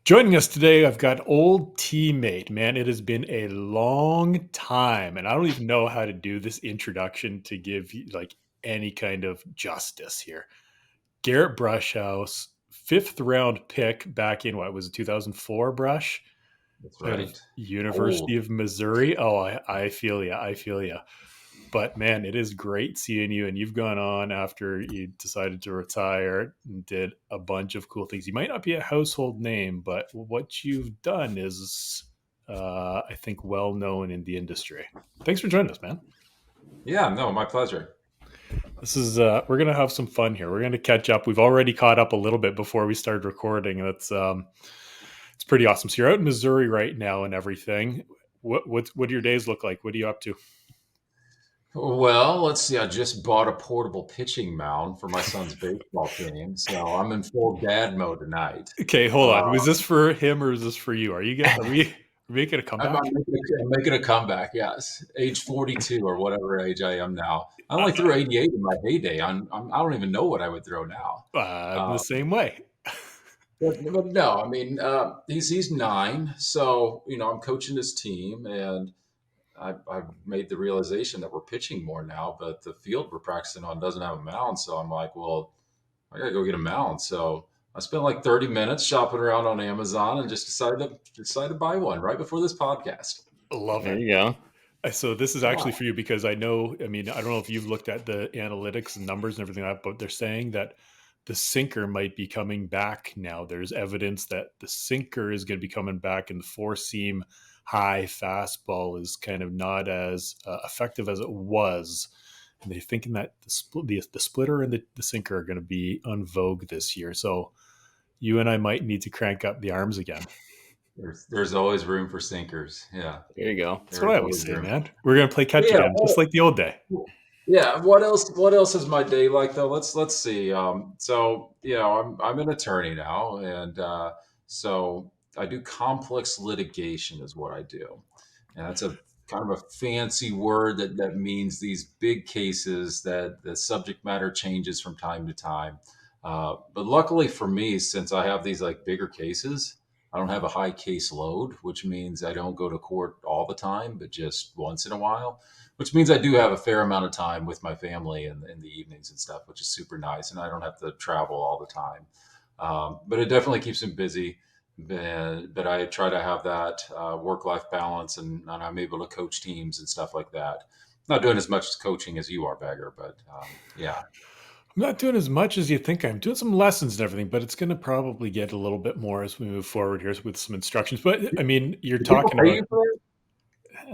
Joining us today, I've got old teammate. Man, it has been a long time, and I don't even know how to do this introduction to give you like any kind of justice here. Garrett Broshuis, fifth round pick back in what was it, 2004, Brush, That's out of right. University of Missouri. Oh, I feel you. I feel you. But man, it is great seeing you. And you've gone on after you decided to retire and did a bunch of cool things. You might not be a household name, but what you've done is, I think, well known in the industry. Thanks for joining us, man. Yeah, no, my pleasure. This is we're gonna have some fun here. We're gonna catch up. We've already caught up a little bit before we started recording. That's it's pretty awesome. So you're out in Missouri right now and everything. What do your days look like? What are you up to? Well, let's see. I just bought a portable pitching mound for my son's baseball team, so I'm in full dad mode tonight. Okay, hold Uh, on. Was this for him or is this for you? Are we making a I'm comeback? making a comeback. Yes, age 42 or whatever age I am now. I only threw 88 in my heyday. I don't even know what I would throw now. I'm the Uh, same way. but no, I mean, he's 9, so I'm coaching his team, and I've made the realization that we're pitching more now, but the field we're practicing on doesn't have a mound. So I'm like, well, I gotta go get a mound. So I spent like 30 minutes shopping around on Amazon and just decided to buy one right before this podcast. Love There it. you go. So this is Yeah. actually for you because I know. I mean, I don't know if you've looked at the analytics and numbers and everything like that, but they're saying that the sinker might be coming back now. There's evidence that the sinker is going to be coming back, and the four seam high fastball is kind of not as effective as it was. And they're thinking that the splitter and the sinker are going to be on vogue this year. So you and I might need to crank up the arms again. There's always room for sinkers. Yeah. There you go. That's what There's I always always say, room. man. We're gonna play catch Yeah. again, just like the old day. Yeah. What else is my day like though? Let's see. So I'm an attorney now, and so I do complex litigation is what I do, and that's a kind of a fancy word that means these big cases that the subject matter changes from time to time. But luckily for me, since I have these like bigger cases, I don't have a high case load, which means I don't go to court all the time, but just once in a while, which means I do have a fair amount of time with my family in the evenings and stuff, which is super nice. And I don't have to travel all the time. But it definitely keeps me busy. But I try to have that work-life balance, and I'm able to coach teams and stuff like that. Not doing as much coaching as you are, Beggar, but yeah. I'm not doing as much as you think. I'm doing some lessons and everything, but it's going to probably get a little bit more as we move forward here with some instructions. But I mean, you're Do people talking pay about, you for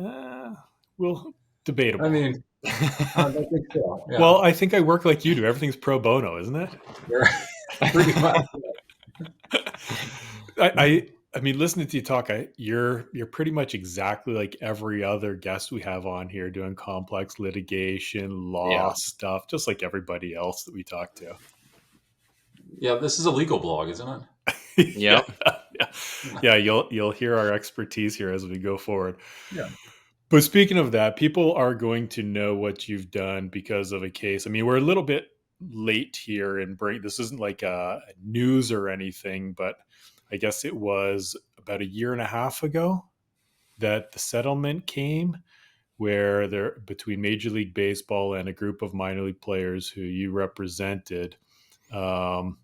it? well, I debatable. mean, I don't think so. Yeah. Well, I think I work like you do. Everything's pro bono, isn't it? Pretty much. I mean, listening to you talk, you're pretty much exactly like every other guest we have on here, doing complex litigation, law Yeah. stuff, just like everybody else that we talk to. Yeah, this is a legal blog, isn't it? Yep. Yeah. You'll hear our expertise here as we go forward. Yeah. But speaking of that, people are going to know what you've done because of a case. I mean, we're a little bit late here and break. This isn't like a news or anything, but I guess it was about a year and a half ago that the settlement came where there between Major League Baseball and a group of minor league players who you represented, um,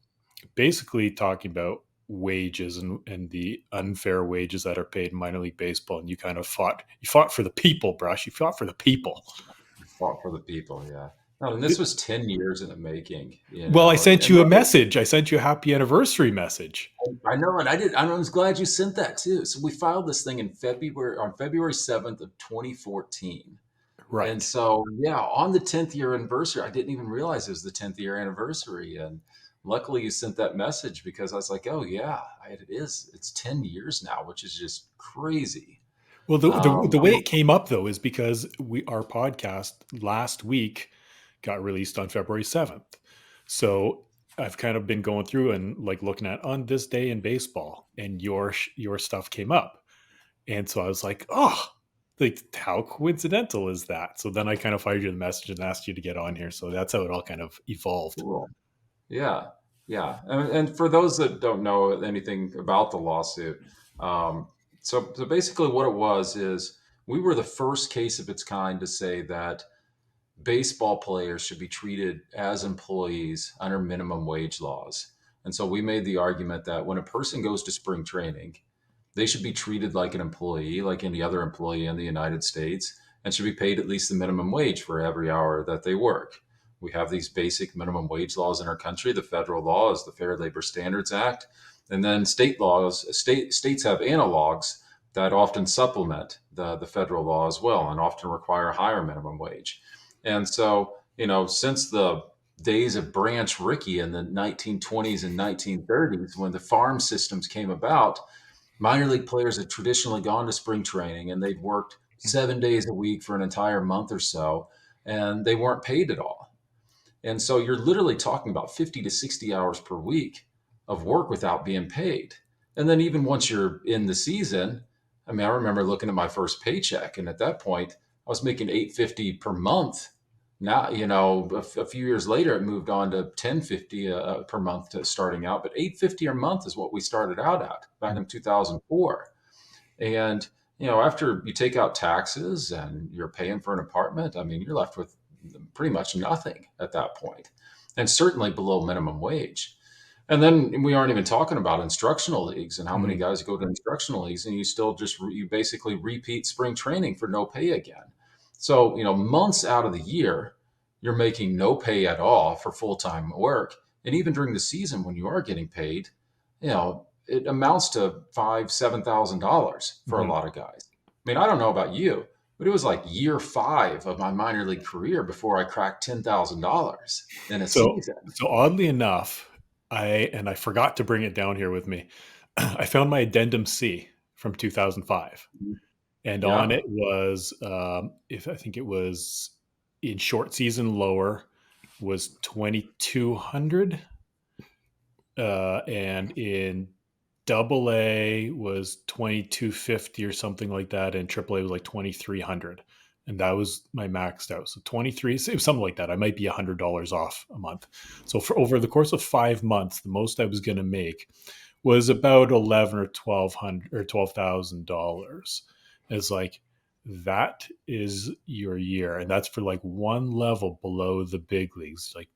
basically talking about wages and the unfair wages that are paid in minor league baseball. And you kind of fought for the people, Brush. You fought for the people. Fought for the people, yeah. No, and this was 10 years in the making, Well, I sent and you a look, message. I sent you a happy anniversary message. I know, and I was glad you sent that too. So we filed this thing in February, on February 7th of 2014. And Right. so, yeah, on the 10th year anniversary, I didn't even realize it was the 10th year anniversary. And luckily you sent that message because I was like, oh yeah, it is. It's 10 years now, which is just crazy. Well, the way I'm it came up though is because our podcast last week got released on February 7th. So I've kind of been going through and like looking at on this day in baseball, and your stuff came up, and so I was like, oh, like how coincidental is that? So then I kind of fired you the message and asked you to get on here. So that's how it all kind of evolved. cool. Yeah. Yeah, and for those that don't know anything about the lawsuit, um, so basically what it was is we were the first case of its kind to say that baseball players should be treated as employees under minimum wage laws. And so we made the argument that when a person goes to spring training, they should be treated like an employee, like any other employee in the United States, and should be paid at least the minimum wage for every hour that they work. We have these basic minimum wage laws in our country. The federal law is the Fair Labor Standards Act, and then state laws. States have analogs that often supplement the federal law as well, and often require a higher minimum wage. And so, since the days of Branch Rickey in the 1920s and 1930s, when the farm systems came about, minor league players had traditionally gone to spring training and they'd worked 7 days a week for an entire month or so, and they weren't paid at all. And so you're literally talking about 50 to 60 hours per week of work without being paid. And then even once you're in the season, I mean, I remember looking at my first paycheck, and at that point, I was making 850 per month. Now, a few years later, it moved on to 1050 per month to starting out, but 850 a month is what we started out at back in 2004. And after you take out taxes and you're paying for an apartment, I mean, you're left with pretty much nothing at that point, and certainly below minimum wage. And then we aren't even talking about instructional leagues and how many Mhm. guys go to instructional leagues, and you still you basically repeat spring training for no pay again. So, months out of the year, you're making no pay at all for full time work. And even during the season when you are getting paid, it amounts to $7,000 for a Mhm. lot of guys. I mean, I don't know about you, but it was like year 5 of my minor league career before I cracked $10,000 in a So season. so oddly enough, I forgot to bring it down here with me. I found my addendum C from 2005, and on Yeah. it was, if I think it was in short season lower was 2,200, and in double A was 2,250 or something like that, and triple A was like 2,300, and that was my maxed out. So 23, so it was something like that. I might be $100 off a month. So for over the course of 5 months, the most I was going to make was about 11 or 1,200 or $12,000. It's like that is your year, and that's for like one level below the big leagues, like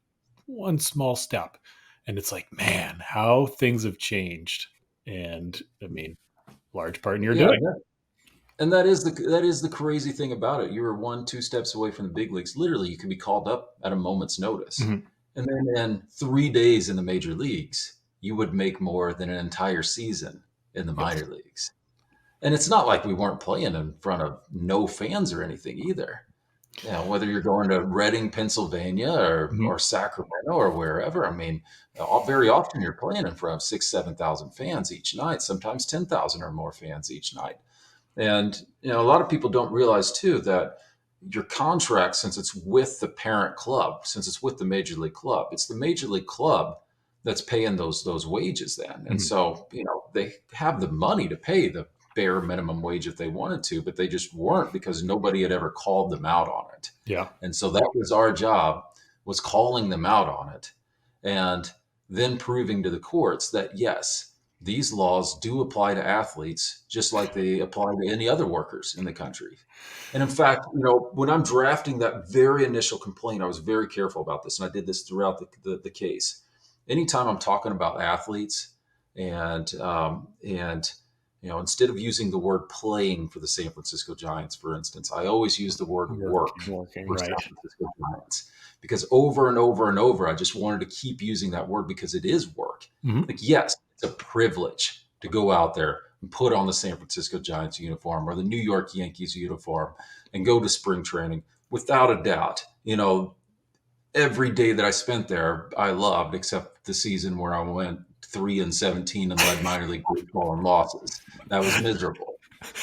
one small step. And it's like, man, how things have changed. And I mean, large part in your Yeah, doing. and that is the crazy thing about it. You were 1, 2 steps away from the big leagues. Literally, you could be called up at a moment's notice, Mhm. and then in 3 days in the major leagues, you would make more than an entire season in the Yes. minor leagues. And it's not like we weren't playing in front of no fans or anything either. Whether you're going to Reading, Pennsylvania, or Mhm. Sacramento or wherever, I mean, very often you're playing in front of 6, 7,000 fans each night, sometimes 10,000 or more fans each night. And a lot of people don't realize too that your contract, since it's with the parent club, since it's with the major league club, it's the major league club that's paying those wages then. And Mhm. so, they have the money to pay the bare minimum wage if they wanted to, but they just weren't because nobody had ever called them out on it. Yeah. And so that was our job, was calling them out on it, and then proving to the courts that yes, these laws do apply to athletes just like they apply to any other workers in the country. And in fact, when I'm drafting that very initial complaint, I was very careful about this, and I did this throughout the case. Anytime I'm talking about athletes, and instead of using the word playing for the San Francisco Giants, for instance, I always use the word work Working, for right. San Francisco Giants, because over and over and over, I just wanted to keep using that word because it is work. Mhm. Like, yes, it's a privilege to go out there and put on the San Francisco Giants uniform or the New York Yankees uniform and go to spring training. Without a doubt, every day that I spent there, I loved, except the season where I went 3-17 and led minor league baseball in losses. That was miserable.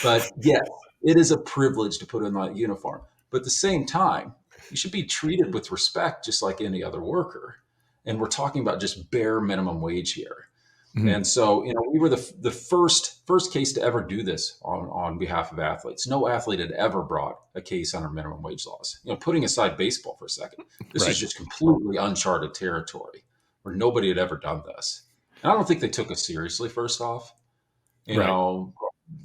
But yes, it is a privilege to put in that uniform. But at the same time, you should be treated with respect just like any other worker. And we're talking about just bare minimum wage here. Mhm. And so, we were the first case to ever do this on behalf of athletes. No athlete had ever brought a case under minimum wage laws. Putting aside baseball for a second, this is Right. just completely uncharted territory. where nobody had ever done this. And I don't think they took us seriously. First off, you Right. know,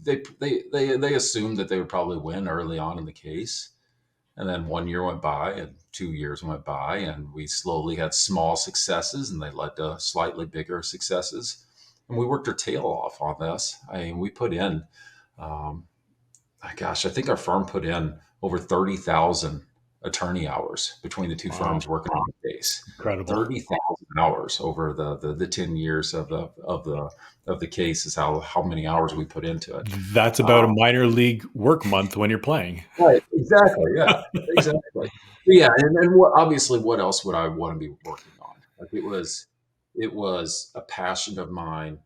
they assumed that they would probably win early on in the case. And then 1 year went by and 2 years went by, and we slowly had small successes, and they led to slightly bigger successes. And we worked our tail off on this. I mean, we put in, um, gosh, I think our firm put in over 30,000 attorney hours between the two Wow. firms working on the case. Incredible. 30,000 hours over the 10 years of the case is how many hours we put into it. That's about a Um, minor league work month when you're playing. Right, exactly, yeah, exactly. Yeah, and what else would I wanna be working on? Like, it was a passion of mine,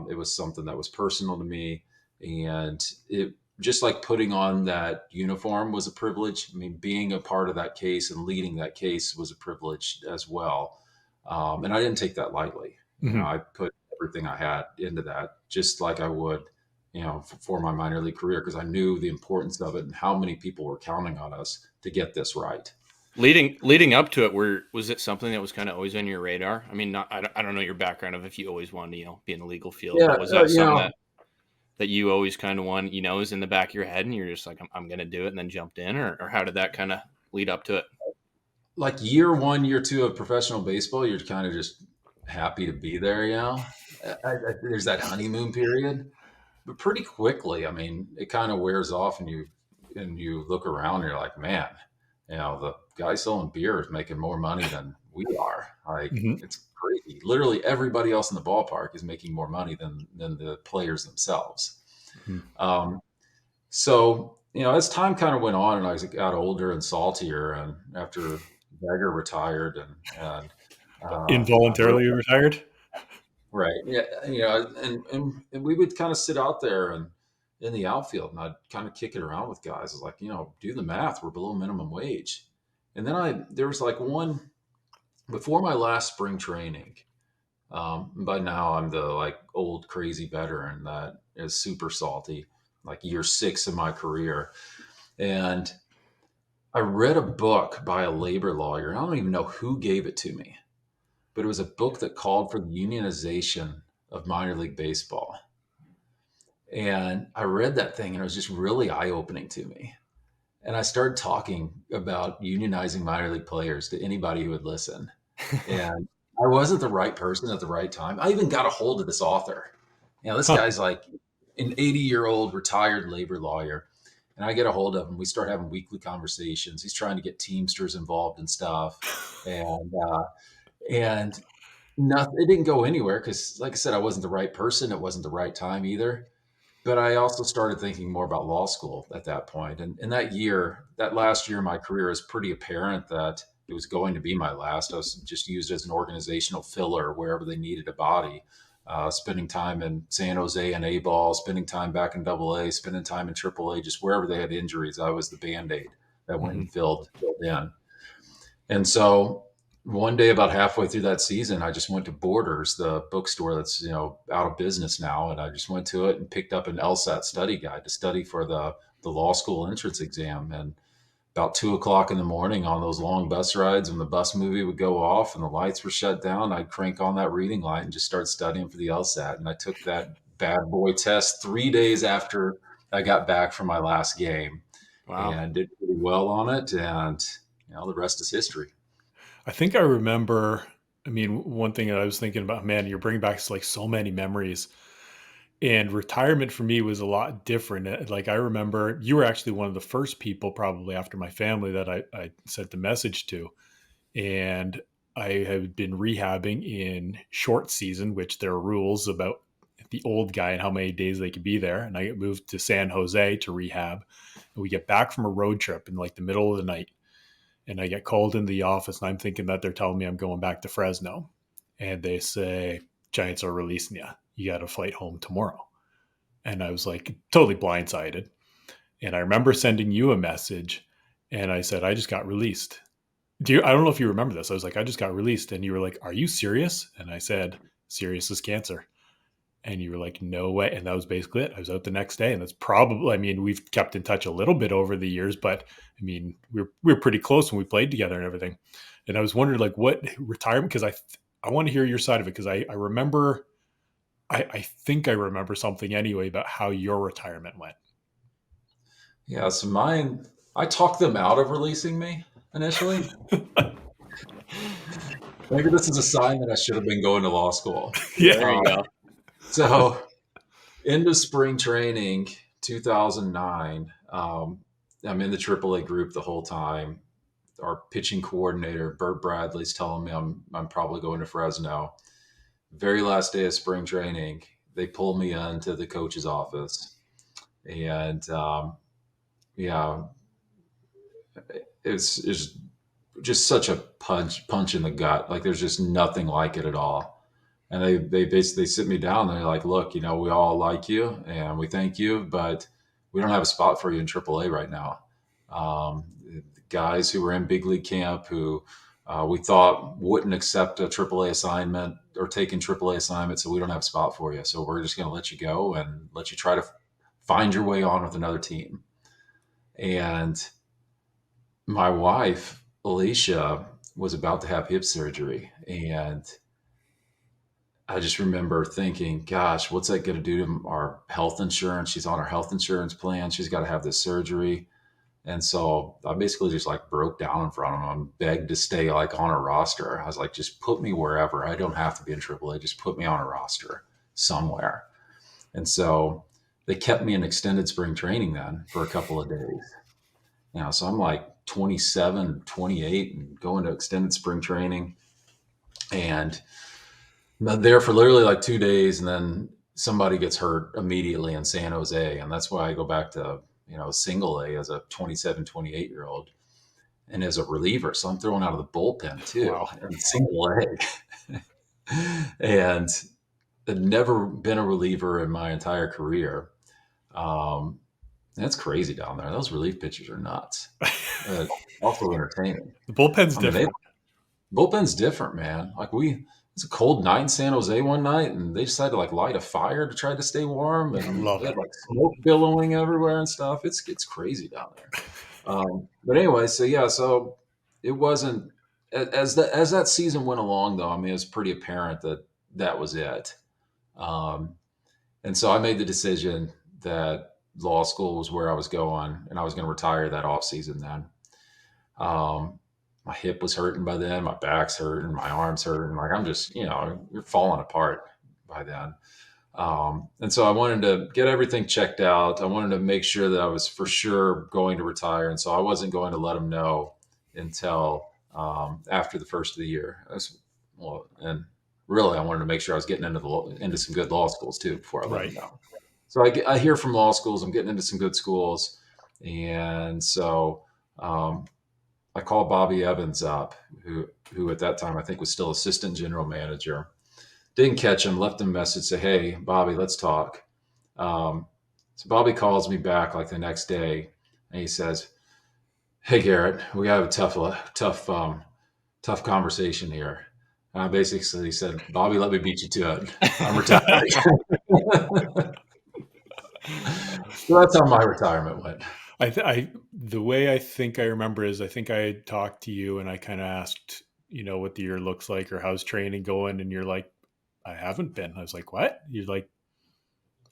it was something that was personal to me, and it just like putting on that uniform was a privilege. I mean, being a part of that case and leading that case was a privilege as well, and I didn't take that lightly. Mhm. I put everything I had into that, just like I would for my minor league career because I knew the importance of it and how many people were counting on us to get this right. Leading up to it, was it something that was kind of always on your radar? I mean, I don't know your background of if you always wanted to be in the legal field, Yeah, but was that something that you always kind of want, is in the back of your head, and you're just like, I'm going to do it, and then jumped in, or how did that kind of lead up to it? like year one, year two of professional baseball, you're kind of just happy to be there. There's that honeymoon period, but pretty quickly, I mean, it kind of wears off, and you look around, and you're like, man, the guy selling beer is making more money than we are. Like Mhm. it's crazy. Literally, everybody else in the ballpark is making more money than the players themselves. Mhm. Um, so as time kind of went on, and I got older and saltier, and after Jagger retired, and I Involuntarily retired? right. Yeah. And we would kind of sit out there and in the outfield and I'd kind of kick it around with guys. It's like, do the math. We're below minimum wage. And then there was like one before my last spring training. By now I'm the like old crazy veteran that is super salty, like year 6 of my career. And I read a book by a labor lawyer. And I don't even know who gave it to me, but it was a book that called for the unionization of minor league baseball. And I read that thing and it was just really eye opening to me. And I started talking about unionizing minor league players to anybody who would listen. And I wasn't the right person at the right time. I even got a hold of this author. This Huh. guy's like an 80-year-old retired labor lawyer. And I get a hold of him. We start having weekly conversations. He's trying to get Teamsters involved and stuff. And nothing, it didn't go anywhere because, like I said, I wasn't the right person. It wasn't the right time either. But I also started thinking more about law school at that point. And in that last year of my career, is pretty apparent that it was going to be my last. I was just used as an organizational filler wherever they needed a body. Spending time in San Jose and A ball, spending time back in Double A, spending time in Triple A, just wherever they had injuries, I was the band aid that went Mhm. and filled in. And so one day, about halfway through that season, I just went to Borders, the bookstore that's out of business now, and I just went to it and picked up an LSAT study guide to study for the law school entrance exam. And about 2 o'clock in the morning on those long bus rides, when the bus movie would go off and the lights were shut down, I'd crank on that reading light and just start studying for the LSAT. And I took that bad boy test 3 days after I got back from my last game, Wow. and did pretty well on it. And the rest is history. I think I remember. I mean, one thing that I was thinking about, man, you're bringing back like so many memories. And retirement for me was a lot different. Like I remember you were actually one of the first people, probably after my family, that I sent the message to. And I had been rehabbing in short season, which there are rules about the old guy and how many days they could be there. And I get moved to San Jose to rehab. And we get back from a road trip in like the middle of the night. And I get called into the office and I'm thinking that they're telling me I'm going back to Fresno. And they say, Giants are releasing you. You got a flight home tomorrow. And I was like totally blindsided. And I remember sending you a message and I said, I just got released. I don't know if you remember this. I was like, I just got released. And you were like, are you serious? And I said, serious as cancer. And you were like, no way. And that was basically it. I was out the next day. And that's probably, I mean, we've kept in touch a little bit over the years, but I mean, we were pretty close when we played together and everything. And I was wondering like what retirement, because I want to hear your side of it because I remember, I think I remember something anyway about how your retirement went. Yeah, so mine, I talked them out of releasing me initially. Maybe this is a sign that I should have been going to law school. Yeah. There you go. So, into spring training 2009, I'm in the AAA group the whole time. Our pitching coordinator, Bert Bradley's telling me I'm probably going to Fresno. Very last day of spring training, they pull me into the coach's office. And yeah, it's just such a punch in the gut. Like there's just nothing like it at all. And they basically sit me down and they're like, look, we all like you and we thank you, but we don't have a spot for you in AAA right now. The guys who were in big league camp who we thought wouldn't accept a AAA assignment or taking AAA assignment, so we don't have a spot for you. So we're just going to let you go and let you try to find your way on with another team. And my wife, Alicia, was about to have hip surgery. And I just remember thinking, gosh, what's that going to do to our health insurance? She's on our health insurance plan. She's got to have this surgery. And so I basically just like broke down in front of them and begged to stay like on a roster. I was like, just put me wherever. I don't have to be in AAA. Just put me on a roster somewhere. And so they kept me in extended spring training then for a couple of days. So I'm like 27, 28 and going to extended spring training. And I'm there for literally like 2 days. And then somebody gets hurt immediately in San Jose. And that's why I go back to, single A as a 27, 28-year-old and as a reliever. So I'm throwing out of the bullpen too Wow. in single A. And I'd never been a reliever in my entire career. That's crazy down there. Those relief pitchers are nuts. Also entertaining. The bullpen's I mean, different. bullpen's different, man. Like it's a cold night in San Jose one night, and they decided to like light a fire to try to stay warm, I and love they had it. like smoke billowing everywhere and stuff. It's crazy down there. But anyway, so it wasn't as that season went along, though. I mean, it was pretty apparent that that was it. Um, and so I made the decision that law school was where I was going, and I was going to retire that off season then. My hip was hurting by then, my back's hurting, my arms hurting. Like I'm just, you're falling apart by then. And so I wanted to get everything checked out. I wanted to make sure that I was for sure going to retire. And so I wasn't going to let them know until after the first of the year. And really, I wanted to make sure I was getting into some good law schools too before I let them Right. know. So I hear from law schools, I'm getting into some good schools. And so I called Bobby Evans up, who at that time I think was still assistant general manager. Didn't catch him, left him a message, say, hey, Bobby, let's talk. So Bobby calls me back like the next day and he says, hey, Garrett, we have a tough conversation here. And I basically said, Bobby, let me beat you to it. I'm retiring. So that's how my retirement went. The way I think I remember is I think I had talked to you and I kind of asked, what the year looks like or how's training going. And you're like, I haven't been. I was like, what? You're like,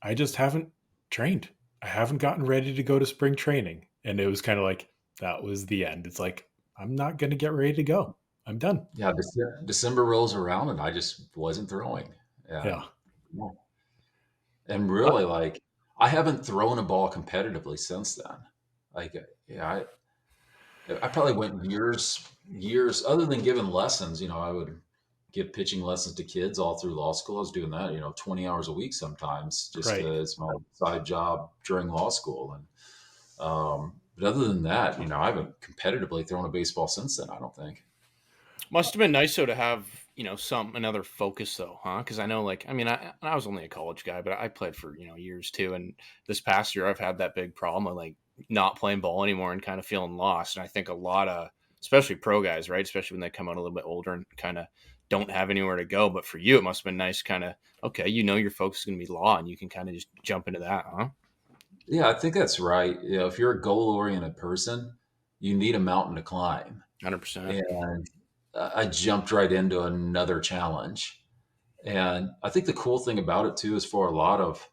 I just haven't trained. I haven't gotten ready to go to spring training. And it was kind of like, that was the end. It's like, I'm not going to get ready to go. I'm done. Yeah, December rolls around and I just wasn't throwing. Yeah. And really, like, I haven't thrown a ball competitively since then. Like, yeah, I probably went years, other than giving lessons, I would give pitching lessons to kids all through law school. I was doing that, 20 hours a week sometimes, just Right. as my side job during law school. And, but other than that, I haven't competitively thrown a baseball since then, I don't think. Must have been nice though to have another focus though, huh? Because I know, like, I mean, I was only a college guy, but I played for years too. And this past year, I've had that big problem of like not playing ball anymore and kind of feeling lost. And I think a lot of, especially pro guys, right, especially when they come out a little bit older and kind of don't have anywhere to go. But for you, it must have been nice, kind of okay, your focus is going to be law, and you can kind of just jump into that, huh? Yeah, I think that's right. If you're a goal oriented person, you need a mountain to climb. 100%. And I jumped right into another challenge. And I think the cool thing about it too is for a lot of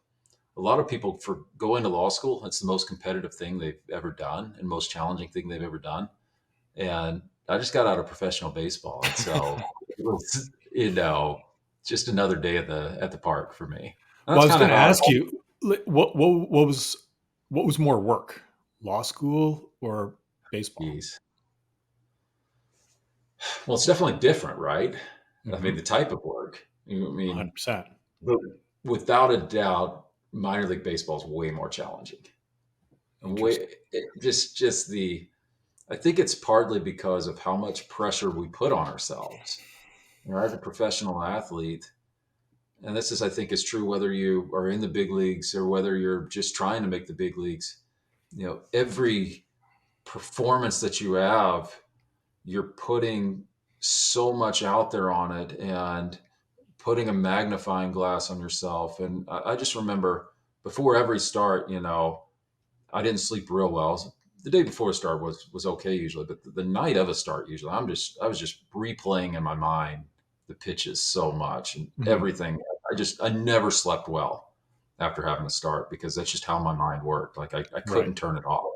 people for going to law school, it's the most competitive thing they've ever done and most challenging thing they've ever done. And I just got out of professional baseball, and so it was, just another day at the park for me. And Well, I that's was kind of going to how I ask you, what was more work, law school or baseball? geez. Well, it's definitely different, right? I mean, Mm-hmm. the type of work. I mean, 100%. but without a doubt, minor league baseball is way more challenging. Interesting. Just the. I think it's partly because of how much pressure we put on ourselves. As a professional athlete, and this is, I think, is true whether you are in the big leagues or whether you're just trying to make the big leagues. Every performance that you have, you're putting so much out there on it and putting a magnifying glass on yourself. And I just remember before every start, I didn't sleep real well. The day before a start was okay usually, but the night of a start usually I was just replaying in my mind the pitches so much and Mhm. everything. I never slept well after having a start because that's just how my mind worked. Like I Right. couldn't turn it off.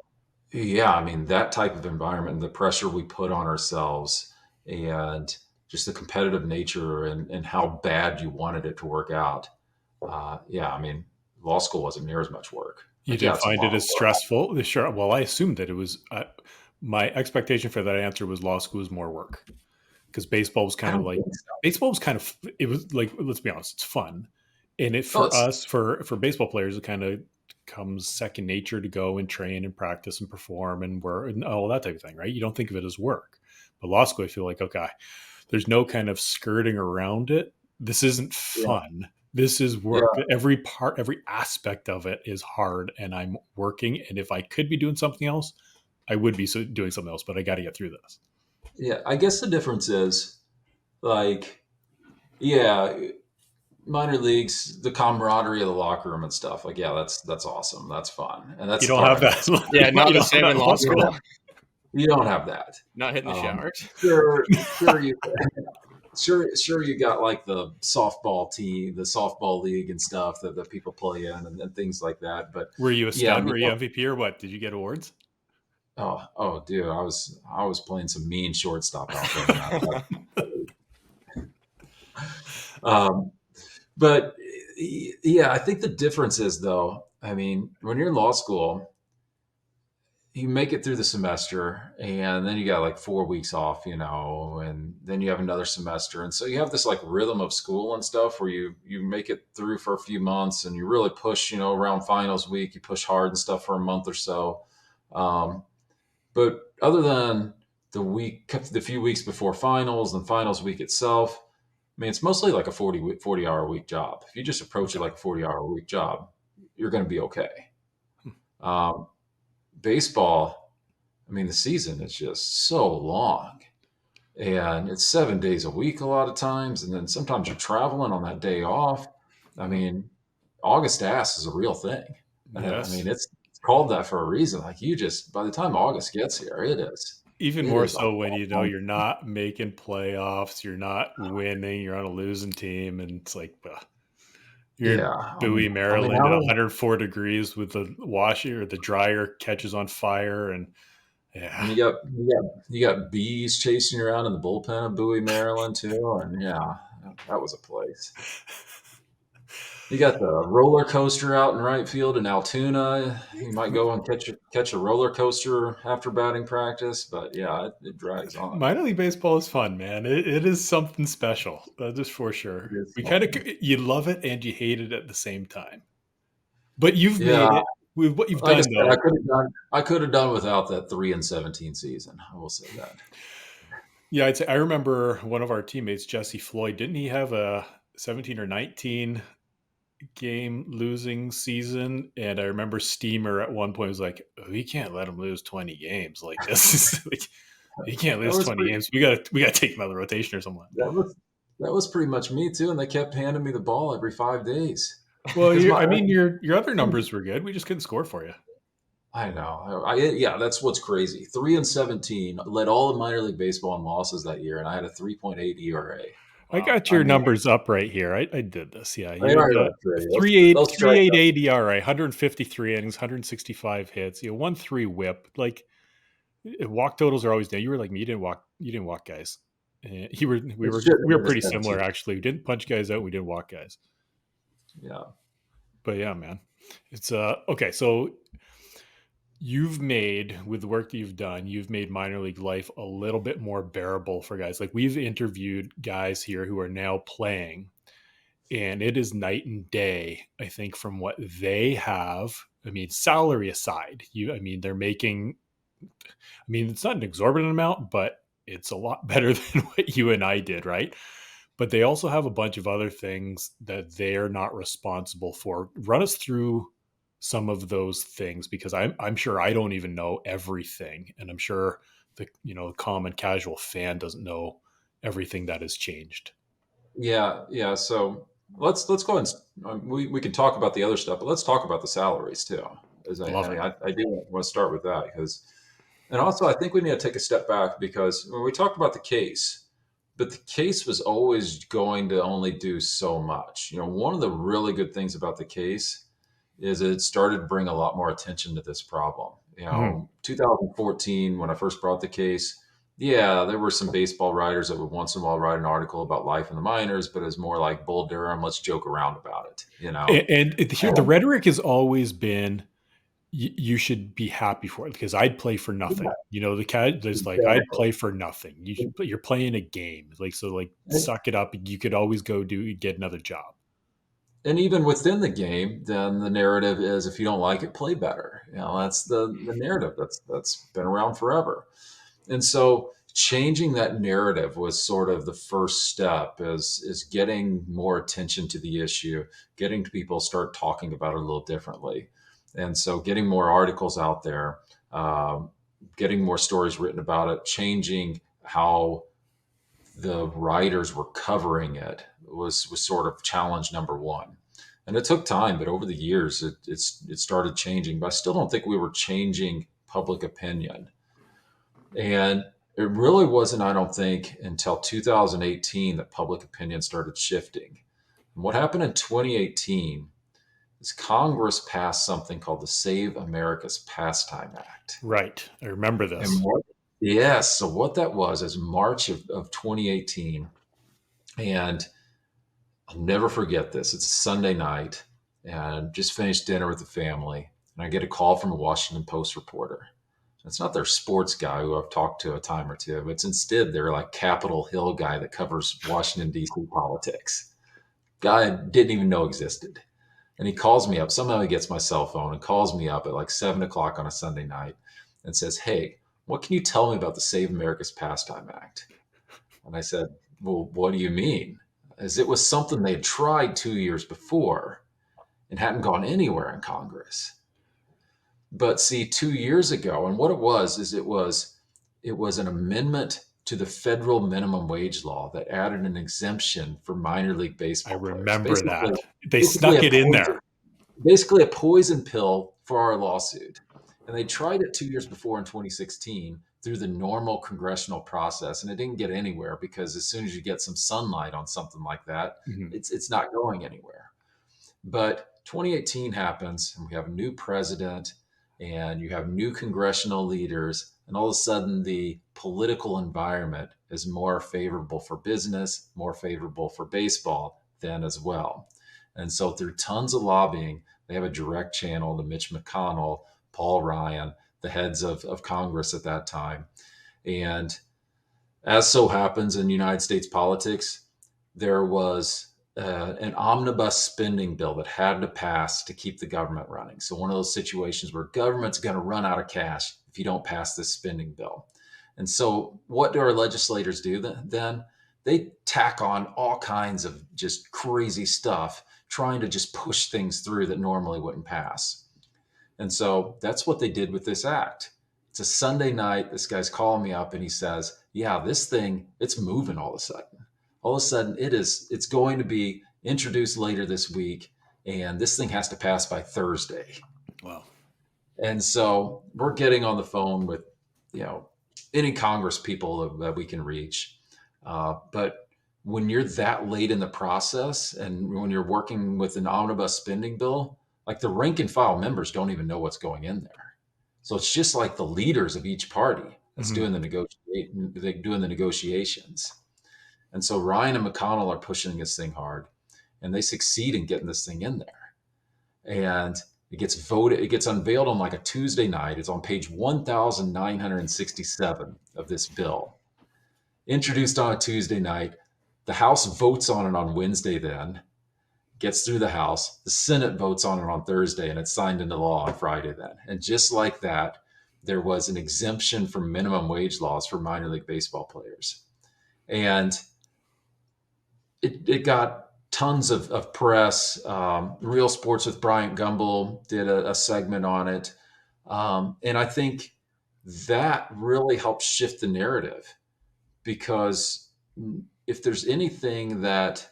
Yeah, I mean that type of environment, the pressure we put on ourselves, and just the competitive nature and how bad you wanted it to work out. Yeah, I mean, law school wasn't near as much work. You Like, yeah, didn't it's a find lot it of as work. stressful? Sure. Well, I assumed that it was. My expectation for that answer was law school was more work because I don't think so. baseball was kind of, it was like, let's be honest, it's fun, and it Oh, for it's us for baseball players it kind of comes second nature to go and train and practice and perform and work and all that type of thing, right? You don't think of it as work, but law school, I feel like, okay, there's no kind of skirting around it. This isn't yeah, fun. This is yeah, work. Every part, every aspect of it is hard, and I'm working. And if I could be doing something else, I would be doing something else. But I got to get through this. yeah. I guess the difference is like, yeah, minor leagues, the camaraderie of the locker room and stuff. Like, yeah, that's awesome. That's fun, and You that's the don't part have I that. miss. Yeah, not You the don't have same that in in law law Yeah, school. school. you don't have that. Not hitting the Um, showers. sure, you got like the softball team, the softball league and stuff that people play in and things like that. But Were you a yeah, I stud? mean, Were you MVP or what? Did you get awards? oh, dude, I was playing some mean shortstop out there in that. Um, but yeah, I think the difference is though. I mean, when you're in law school, you make it through the semester and then you got like 4 weeks off, and then you have another semester. And so you have this like rhythm of school and stuff where you make it through for a few months and you really push, around finals week, you push hard and stuff for a month or so. Um, but other than the few weeks before finals and finals week itself, I mean, it's mostly like a 40 hour week job. If you just approach it Okay. like a 40-hour week job, you're going to be okay. Um, Baseball, I mean, the season is just so long and it's 7 days a week a lot of times. And then sometimes you're traveling on that day off. I mean, August ass is a real thing. I mean, Yes. it's called that for a reason. Like by the time August gets here, Even it more is a so when you know long, you're not making playoffs, you're not winning, you're on a losing team, and it's like, you're yeah. in Bowie, I mean, Maryland, how at many, 104 degrees with the washer or the dryer catches on fire, and and yeah, you got bees chasing you around in the bullpen of Bowie, Maryland too. And yeah, that was a place. You got the roller coaster out in right field in Altoona. You might go and catch a roller coaster after batting practice, but yeah, it drags on. minor league baseball is fun, man. It is something special, just for It sure. is We kind of, fun. you love it and you hate it at the same time. But you've made Yeah, it with what you've like I done, said, though. I could have done without that 3-17 season. I will say that. Yeah, I'd say I remember one of our teammates, Jesse Floyd. Didn't he have a 17 or 19 game losing season? And I remember Steamer at one point was like, "We can't let him lose 20 games like this. Like, he can't That lose was 20 pretty. games. We gotta take him out of the rotation or something." That was pretty much me too, and they kept handing me the ball every 5 days Well, because I mean, your other numbers were good. We just couldn't score for you. I know. Yeah, that's what's crazy. 3-17 led all of minor league baseball in losses that year, and I had a 3.8 ERA. I Wow. got I your mean, numbers up right here. I did this. Yeah, I you had know that's great. three eight Those three eight strikeouts. eight ERA, 153 innings, 165 hits. 1.3 WHIP. Like walk totals are always down. You were like me. You didn't walk. You didn't walk guys. You were. We It were. shouldn't We have were been a pretty similar 17. actually. We didn't punch guys out. We didn't walk guys. Yeah. But yeah, man, it's okay. So you've made with the work that you've made minor league life a little bit more bearable for guys. Like we've interviewed guys here who are now playing, and it is night and day, I think, from what they have. I mean, salary aside, I mean, they're making, I mean, it's not an exorbitant amount, but it's a lot better than what you and I did, right? But they also have a bunch of other things that they're not responsible for. Run us through some of those things, because I'm sure I don't even know everything, and I'm sure the common casual fan doesn't know everything that has changed. Yeah. Yeah. So let's go and we can talk about the other stuff, but let's talk about the salaries too. As Love I it. mean, I do want to start with that because, and also I think we need to take a step back because when we talked about the case, but the case was always going to only do so much. One of the really good things about the case is it started to bring a lot more attention to this problem. Mhm. 2014, when I first brought the case, yeah, there were some baseball writers that would once in a while write an article about life in the minors, but it's more like Bull Durham. Let's joke around about it. Here, the rhetoric has always been, you should be happy for it because I'd play for nothing. The cat there's like, I'd Exactly. play for nothing. You're playing a game, like, so like suck it up. You could always go get another job. And even within the game, then the narrative is if you don't like it, play better. That's the narrative that's been around forever. And so changing that narrative was sort of the first step is getting more attention to the issue, getting people start talking about it a little differently. And so getting more articles out there, getting more stories written about it, changing how the writers were covering it was sort of challenge number one. And it took time, but over the years it started changing. But I still don't think we were changing public opinion. And it really wasn't, I don't think, until 2018 that public opinion started shifting. And what happened in 2018 is Congress passed something called the Save America's Pastime Act. Right, I remember And this. what, yes, so what that was is March of 2018. And I'll never forget this. It's a Sunday night and just finished dinner with the family. And I get a call from a Washington Post reporter. It's not their sports guy who I've talked to a time or two, but it's instead their like Capitol Hill guy that covers Washington, D.C. politics. Guy I didn't even know existed. And he calls me up. Somehow he gets my cell phone and calls me up at like 7 o'clock on a Sunday night and says, "Hey, what can you tell me about the Save America's Pastime Act?" And I said, "Well, what do you mean?" As it was something they'd tried 2 years before and hadn't gone anywhere in Congress. But see, 2 years ago, and what it was is it was an amendment to the federal minimum wage law that added an exemption for minor league I baseball players. remember Basically, that they basically snuck a it in poison, there. basically a poison pill for our lawsuit. And they tried it 2 years before in 2016 through the normal congressional process, and it didn't get anywhere because as soon as you get some sunlight on something like that, Mhm. it's not going anywhere. But 2018 happens, and we have a new president, and you have new congressional leaders, and all of a sudden the political environment is more favorable for business, more favorable for baseball then as well. And so through tons of lobbying, they have a direct channel to Mitch McConnell, Paul Ryan, the heads of Congress at that time. And as so happens in United States politics, there was an omnibus spending bill that had to pass to keep the government running. So one of those situations where government's going to run out of cash if you don't pass this spending bill. And so what do our legislators do then? They tack on all kinds of just crazy stuff, trying to just push things through that normally wouldn't pass. And so that's what they did with this act. It's a Sunday night. This guy's calling me up and he says, "Yeah, this thing, it's moving all of a sudden. All of a sudden, it's going to be introduced later this week, and this thing has to pass by Thursday." Wow. And so we're getting on the phone with, you know, any Congress people that we can reach. But when you're that late in the process and when you're working with an omnibus spending bill, like the rank and file members don't even know what's going in there. So it's just like the leaders of each party that's Mhm. doing the negotiations. And so Ryan and McConnell are pushing this thing hard, and they succeed in getting this thing in there. And it gets voted, it gets unveiled on like a Tuesday night. It's on page 1967 of this bill. Introduced on a Tuesday night. The House votes on it on Wednesday, then gets through the House. The Senate votes on it on Thursday, and it's signed into law on Friday, then. And just like that, there was an exemption from minimum wage laws for minor league baseball players. And it got tons of press. Real Sports with Bryant Gumbel did a segment on it. And I think that really helped shift the narrative, because if there's anything that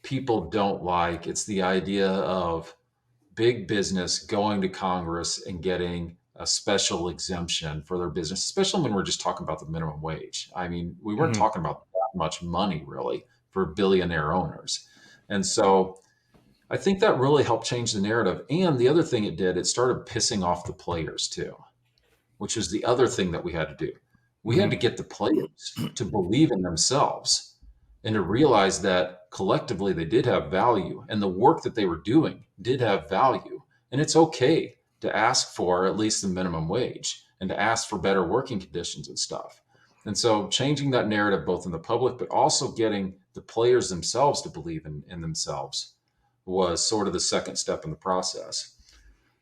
people don't like, it's the idea of big business going to Congress and getting a special exemption for their business, especially when we're just talking about the minimum wage. I mean, we weren't Mhm. talking about that much money really for billionaire owners. And so I think that really helped change the narrative. And the other thing it did, it started pissing off the players too, which is the other thing that we had to do. We had Mhm. to get the players to believe in themselves and to realize that collectively they did have value and the work that they were doing did have value. And it's okay to ask for at least the minimum wage and to ask for better working conditions and stuff. And so changing that narrative both in the public, but also getting the players themselves to believe in themselves was sort of the second step in the process.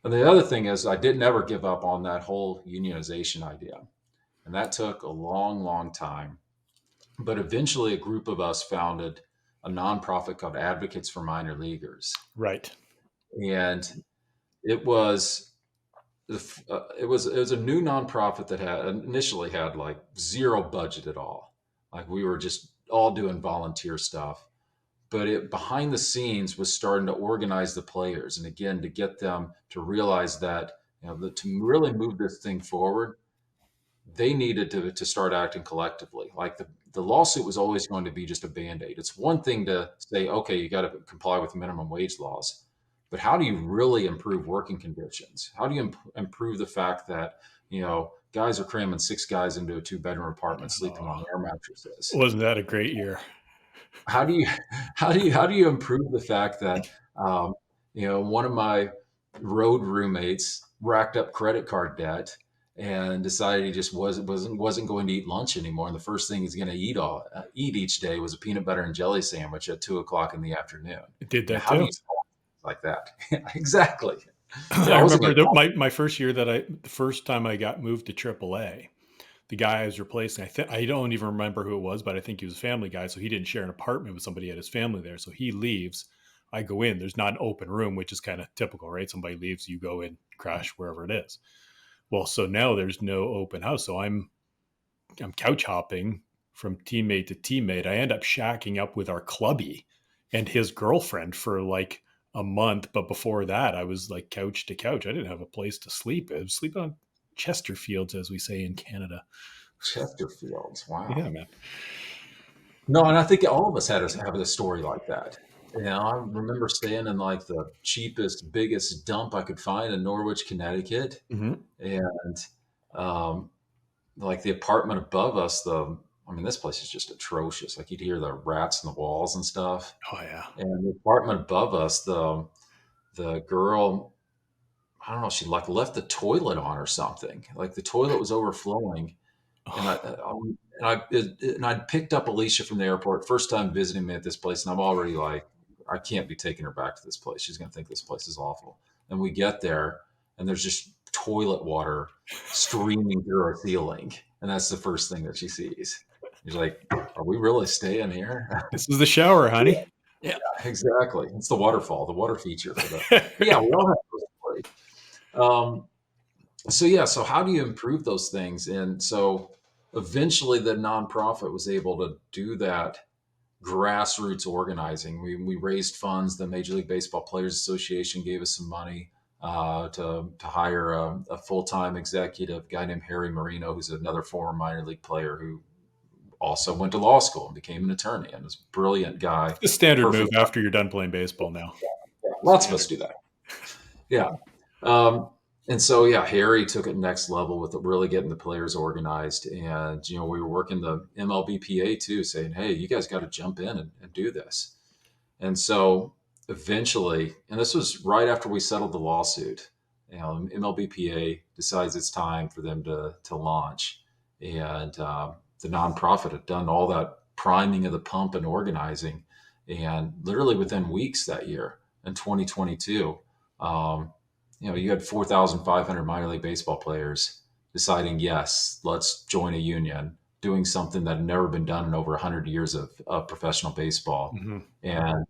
And the other thing is, I didn't ever give up on that whole unionization idea. And that took a long, long time. But eventually, a group of us founded a nonprofit called Advocates for Minor Leaguers. Right. And it was it was a new nonprofit that had initially had like zero budget at all. Like we were just all doing volunteer stuff, but it behind the scenes was starting to organize the players, and again to get them to realize that, to really move this thing forward, they needed to start acting collectively. Like the lawsuit was always going to be just a band-aid. It's one thing to say, okay, you got to comply with minimum wage laws, but how do you really improve working conditions? How do you improve the fact that, guys are cramming six guys into a two-bedroom apartment sleeping Oh, on air mattresses? wasn't that a great year? How do you how do you improve the fact that, one of my road roommates racked up credit card debt and decided he just wasn't going to eat lunch anymore, and the first thing he's going to eat each day was a peanut butter and jelly sandwich at 2 o'clock in the afternoon. It did that How do too. you solve things like that? Exactly. I I wasn't remember going to. my first year the first time I got moved to AAA, the guy I was replacing, I don't even remember who it was, but I think he was a family guy. So he didn't share an apartment with somebody, at his family there. So he leaves. I go in. There's not an open room, which is kind of typical, right? Somebody leaves, you go in, crash wherever it is. Well, so now there's no open house. So I'm couch hopping from teammate to teammate. I end up shacking up with our clubby and his girlfriend for like a month. But before that, I was like couch to couch. I didn't have a place to sleep. I was sleeping on Chesterfields, as we say in Canada. Chesterfields. Yeah, Wow. man. No, and I think all of us have a story like that. I remember staying in like the cheapest, biggest dump I could find in Norwich, Connecticut, Mm-hmm. and um, like the apartment above us. I mean, this place is just atrocious. Like you'd hear the rats in the walls and stuff. Oh yeah. And the apartment above us, the girl, I don't know, she like left the toilet on or something. Like the toilet was overflowing, and I, Oh, and I picked up Alicia from the airport, first time visiting me at this place, and I'm already like, I can't be taking her back to this place. She's going to think this place is awful. And we get there, and there's just toilet water streaming through our ceiling, and that's the first thing that she sees. She's like, "Are we really staying here?" this is the shower, honey. Yeah. Exactly. It's the waterfall, the water feature for the. But yeah, we all have those stories. Um, so yeah, so how do you improve those things? And so eventually the nonprofit was able to do that grassroots organizing. We raised funds. The Major League Baseball Players Association gave us some money. to hire a full time executive guy named Harry Marino, who's another former minor league player who also went to law school and became an attorney and was a brilliant guy. The standard move Perfect. after you're done playing baseball now. Yeah, lots of Standard. us do that. Yeah. And so, yeah, Harry took it next level with really getting the players organized. And, we were working the MLBPA too, saying, hey, you guys got to jump in and do this. And so eventually, and this was right after we settled the lawsuit, MLBPA decides it's time for them to launch. And the nonprofit had done all that priming of the pump and organizing. And literally within weeks that year in 2022, you had 4,500 minor league baseball players deciding, yes, let's join a union, doing something that had never been done in over 100 years of professional baseball. Mm-hmm. And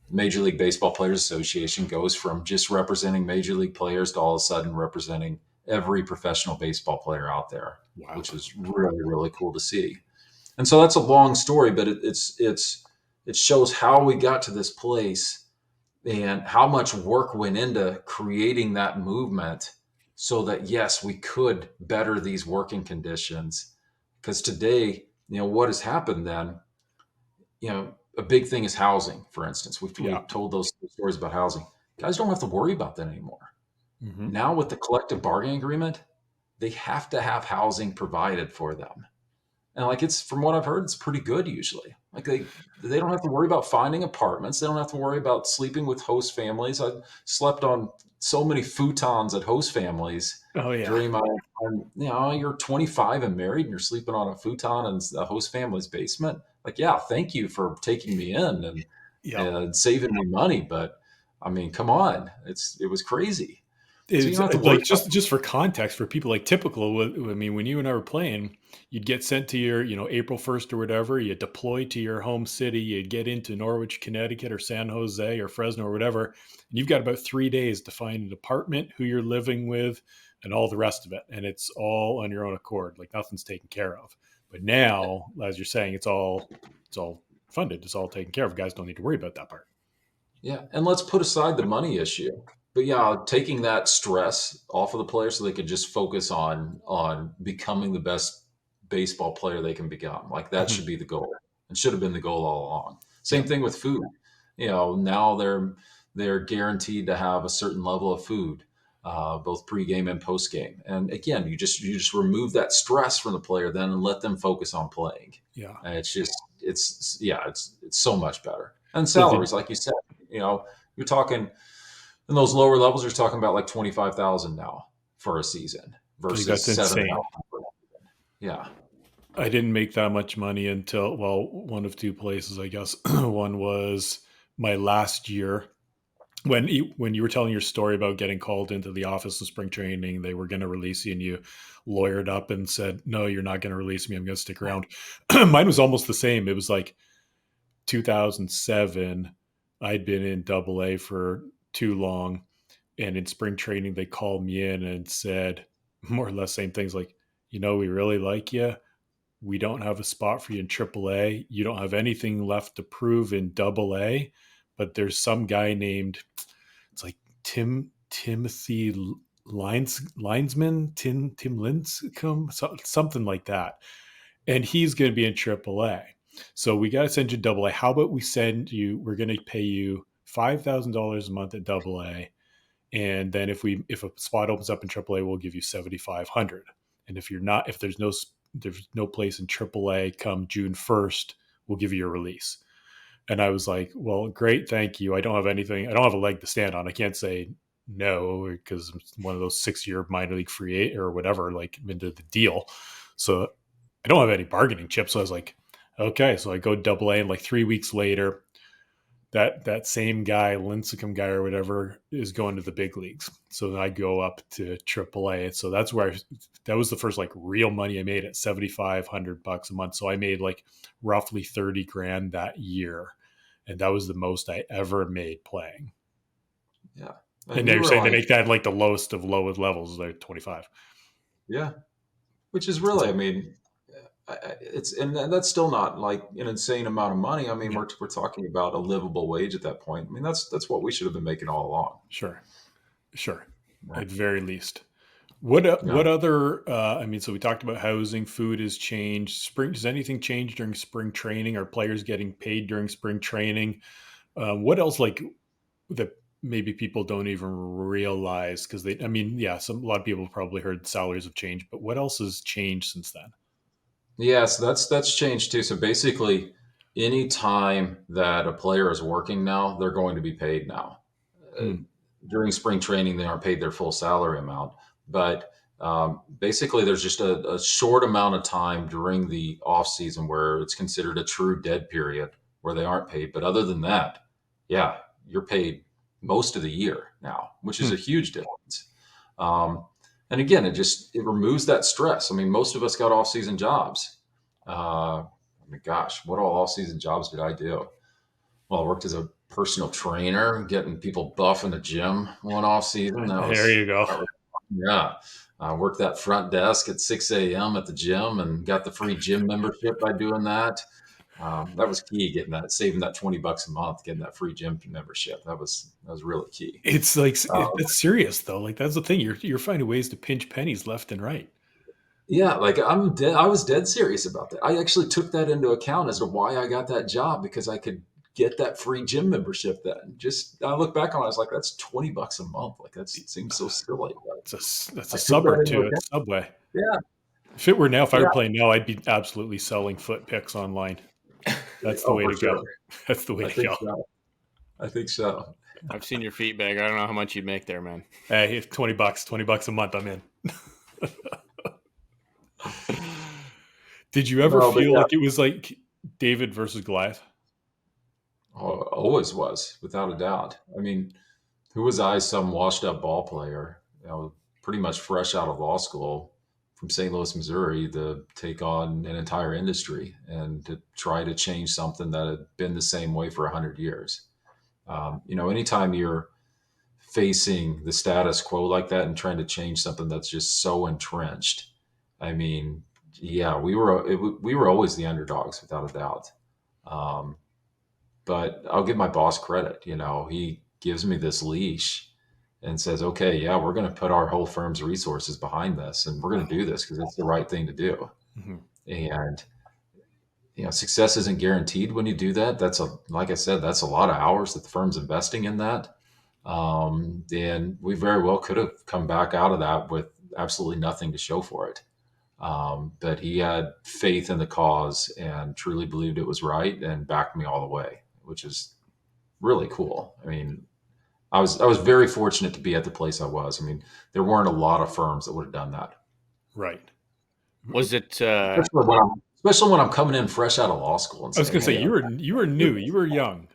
Major League Baseball Players Association goes from just representing major league players to all of a sudden representing every professional baseball player out there, Wow. which was really, really cool to see. And so that's a long story, but it shows how we got to this place and how much work went into creating that movement so that, yes, we could better these working conditions. Because today, what has happened then, a big thing is housing, for instance. We've told those stories about housing. Guys don't have to worry about that anymore. Mm-hmm. Now with the collective bargaining agreement, they have to have housing provided for them. And it's from what I've heard, it's pretty good usually. They don't have to worry about finding apartments. They don't have to worry about sleeping with host families. I've slept on so many futons at host families Oh yeah. during my time. You're 25 and married and you're sleeping on a futon in the host family's basement. Yeah, thank you for taking me in and saving me money. But I mean, come on, it was crazy. So you It's don't have to worry about just for context for people typical. I mean, when you and I were playing, you'd get sent to your April 1st or whatever. You deploy to your home city. You get into Norwich, Connecticut, or San Jose or Fresno or whatever, and you've got about 3 days to find an apartment, who you're living with, and all the rest of it. And it's all on your own accord. Nothing's taken care of. But now, as you're saying, it's all funded. It's all taken care of. Guys don't need to worry about that part. Yeah, and let's put aside the money issue. But yeah, taking that stress off of the player so they could just focus on becoming the best baseball player they can become. That Mm-hmm. should be the goal. And should have been the goal all along. Same Yeah. thing with food. Now they're guaranteed to have a certain level of food, both pregame and postgame. And again, you just remove that stress from the player then and let them focus on playing. Yeah. And it's so much better. And So salaries, like you said, you're talking in those lower levels, you're talking about 25,000 now for a season versus that's insane. 7,000. Yeah. I didn't make that much money until, one of two places, I guess. One was my last year when you were telling your story about getting called into the office of spring training. They were going to release you, and you lawyered up and said, "No, you're not going to release me. I'm going to stick around." Mine was almost the same. It was 2007. I'd been in AA for too long, and in spring training they called me in and said more or less same things, we really like you. We don't have a spot for you in AAA. You don't have anything left to prove in AA, but there's some guy named, it's Timothy Linesman, Tim Lincecum, something like that, and he's going to be in AAA. So we got to send you AA. How about we send you? We're going to pay you $5,000 a month at AA, and then if a spot opens up in AAA, we'll give you $7,500. And if there's no place in AAA come June 1st, we'll give you your release. And I was like, well, great, thank you. I don't have anything. I don't have a leg to stand on. I can't say no because I'm one of those 6-year minor league free or whatever, into the deal. So I don't have any bargaining chips. So I was like, okay. So I go AA, and 3 weeks later, that same guy, Lincecum guy or whatever, is going to the big leagues. So I go up to AAA. So that's where that was the first real money I made at $7,500 a month. So I made roughly 30 grand that year. And that was the most I ever made playing. Yeah. And they were saying they make that the lowest of lowest levels, 25. Yeah. Which is really, I mean, and that's still not an insane amount of money. I mean, Yeah. we're talking about a livable wage at that point. I mean, that's what we should have been making all along. Sure. Sure, Yeah. at very least. What Yeah. other? I mean, so we talked about housing, food has changed. Spring, does anything change during spring training? Are players getting paid during spring training? What else like that maybe people don't even realize because they? I mean, yeah, a lot of people have probably heard salaries have changed, but what else has changed since then? Yeah, so that's changed too. So basically, any time that a player is working now, they're going to be paid now. Uh, Hmm. During spring training, they aren't paid their full salary amount, but basically, there's just a short amount of time during the off season where it's considered a true dead period where they aren't paid. But other than that, yeah, you're paid most of the year now, which is Hmm. a huge difference. Um, and again, it removes that stress. I mean, most of us got off season jobs. I mean, gosh, what all off season jobs did I do? Well, I worked as a personal trainer, getting people buff in the gym one off season. There you go. That was yeah. I worked that front desk at 6 a.m. at the gym and got the free gym membership by doing that. That was key, getting that, saving that $20 a month, getting that free gym membership. That was really key. It's like Um, it's serious though. Like that's the thing. You're finding ways to pinch pennies left and right. Yeah, like I was dead serious about that. I actually took that into account as to why I got that job because I could get that free gym membership then. Just I look back on it, I was like, that's $20 a month. Like that seems so silly. But That's a I took sub that or into two at account. Subway. Yeah. If I were Yeah. playing now, I'd be absolutely selling foot picks online. That's the Oh, way for to go. sure. That's the way I to think go. so. I think so. I've seen your feet bag. I don't know how much you'd make there, man. Hey, if $20 a month, I'm in. Did you ever No, but feel yeah, like it was like David versus Goliath? always was, without a doubt. I mean, who was I, some washed up ball player, pretty much fresh out of law school from St. Louis, Missouri, to take on an entire industry and to try to change something that had been the same way for 100 years. Anytime you're facing the status quo like that and trying to change something that's just so entrenched, I mean, yeah, we were always the underdogs without a doubt. Um, but I'll give my boss credit. He gives me this leash and says, okay, yeah, we're going to put our whole firm's resources behind this and we're going to do this because it's the right thing to do. Mhm. And, success isn't guaranteed when you do that. Like I said, that's a lot of hours that the firm's investing in that. And we very well could have come back out of that with absolutely nothing to show for it. But he had faith in the cause and truly believed it was right and backed me all the way, which is really cool. I mean, I was very fortunate to be at the place I was. I mean, there weren't a lot of firms that would have done that, Right. Was it? especially when I'm coming in fresh out of law school and I was saying, gonna say "Hey, you were new, you were young.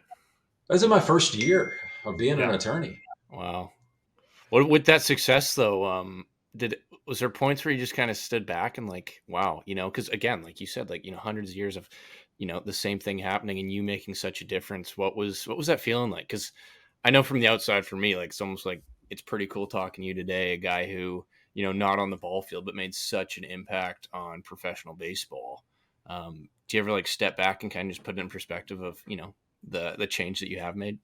I was in my first year of being an Yeah. attorney." Wow. What with that success though? Did was there points where you just kind of stood back and like, wow, because again, like you said, like hundreds of years of the same thing happening and you making such a difference. What was that feeling like? Because I know from the outside, for me, like it's almost like it's pretty cool talking to you today, a guy who not on the ball field but made such an impact on professional baseball. Do you ever like step back and kind of just put it in perspective of the change that you have made?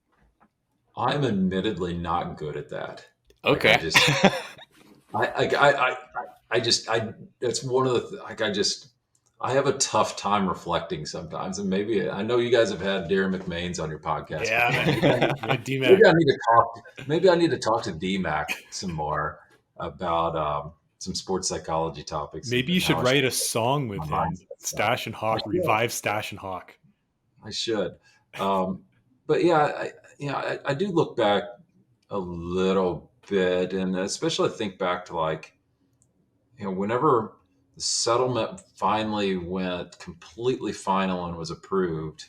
I'm admittedly not good at that. Like I Okay. just, I just, that's one of like, I have a tough time reflecting sometimes. And maybe, I know you guys have had Darren McMahon's on your podcast before. Yeah. Yeah, Maybe DMAC. I need to talk to DMAC some more about some sports psychology topics Maybe you and should how I should write a song with my him. mindset stuff. Stash and I Hawk, should. revive Stash and Hawk. I should. Um, but yeah, I do look back a little bit, and especially think back to, like, whenever the settlement finally went completely final and was approved,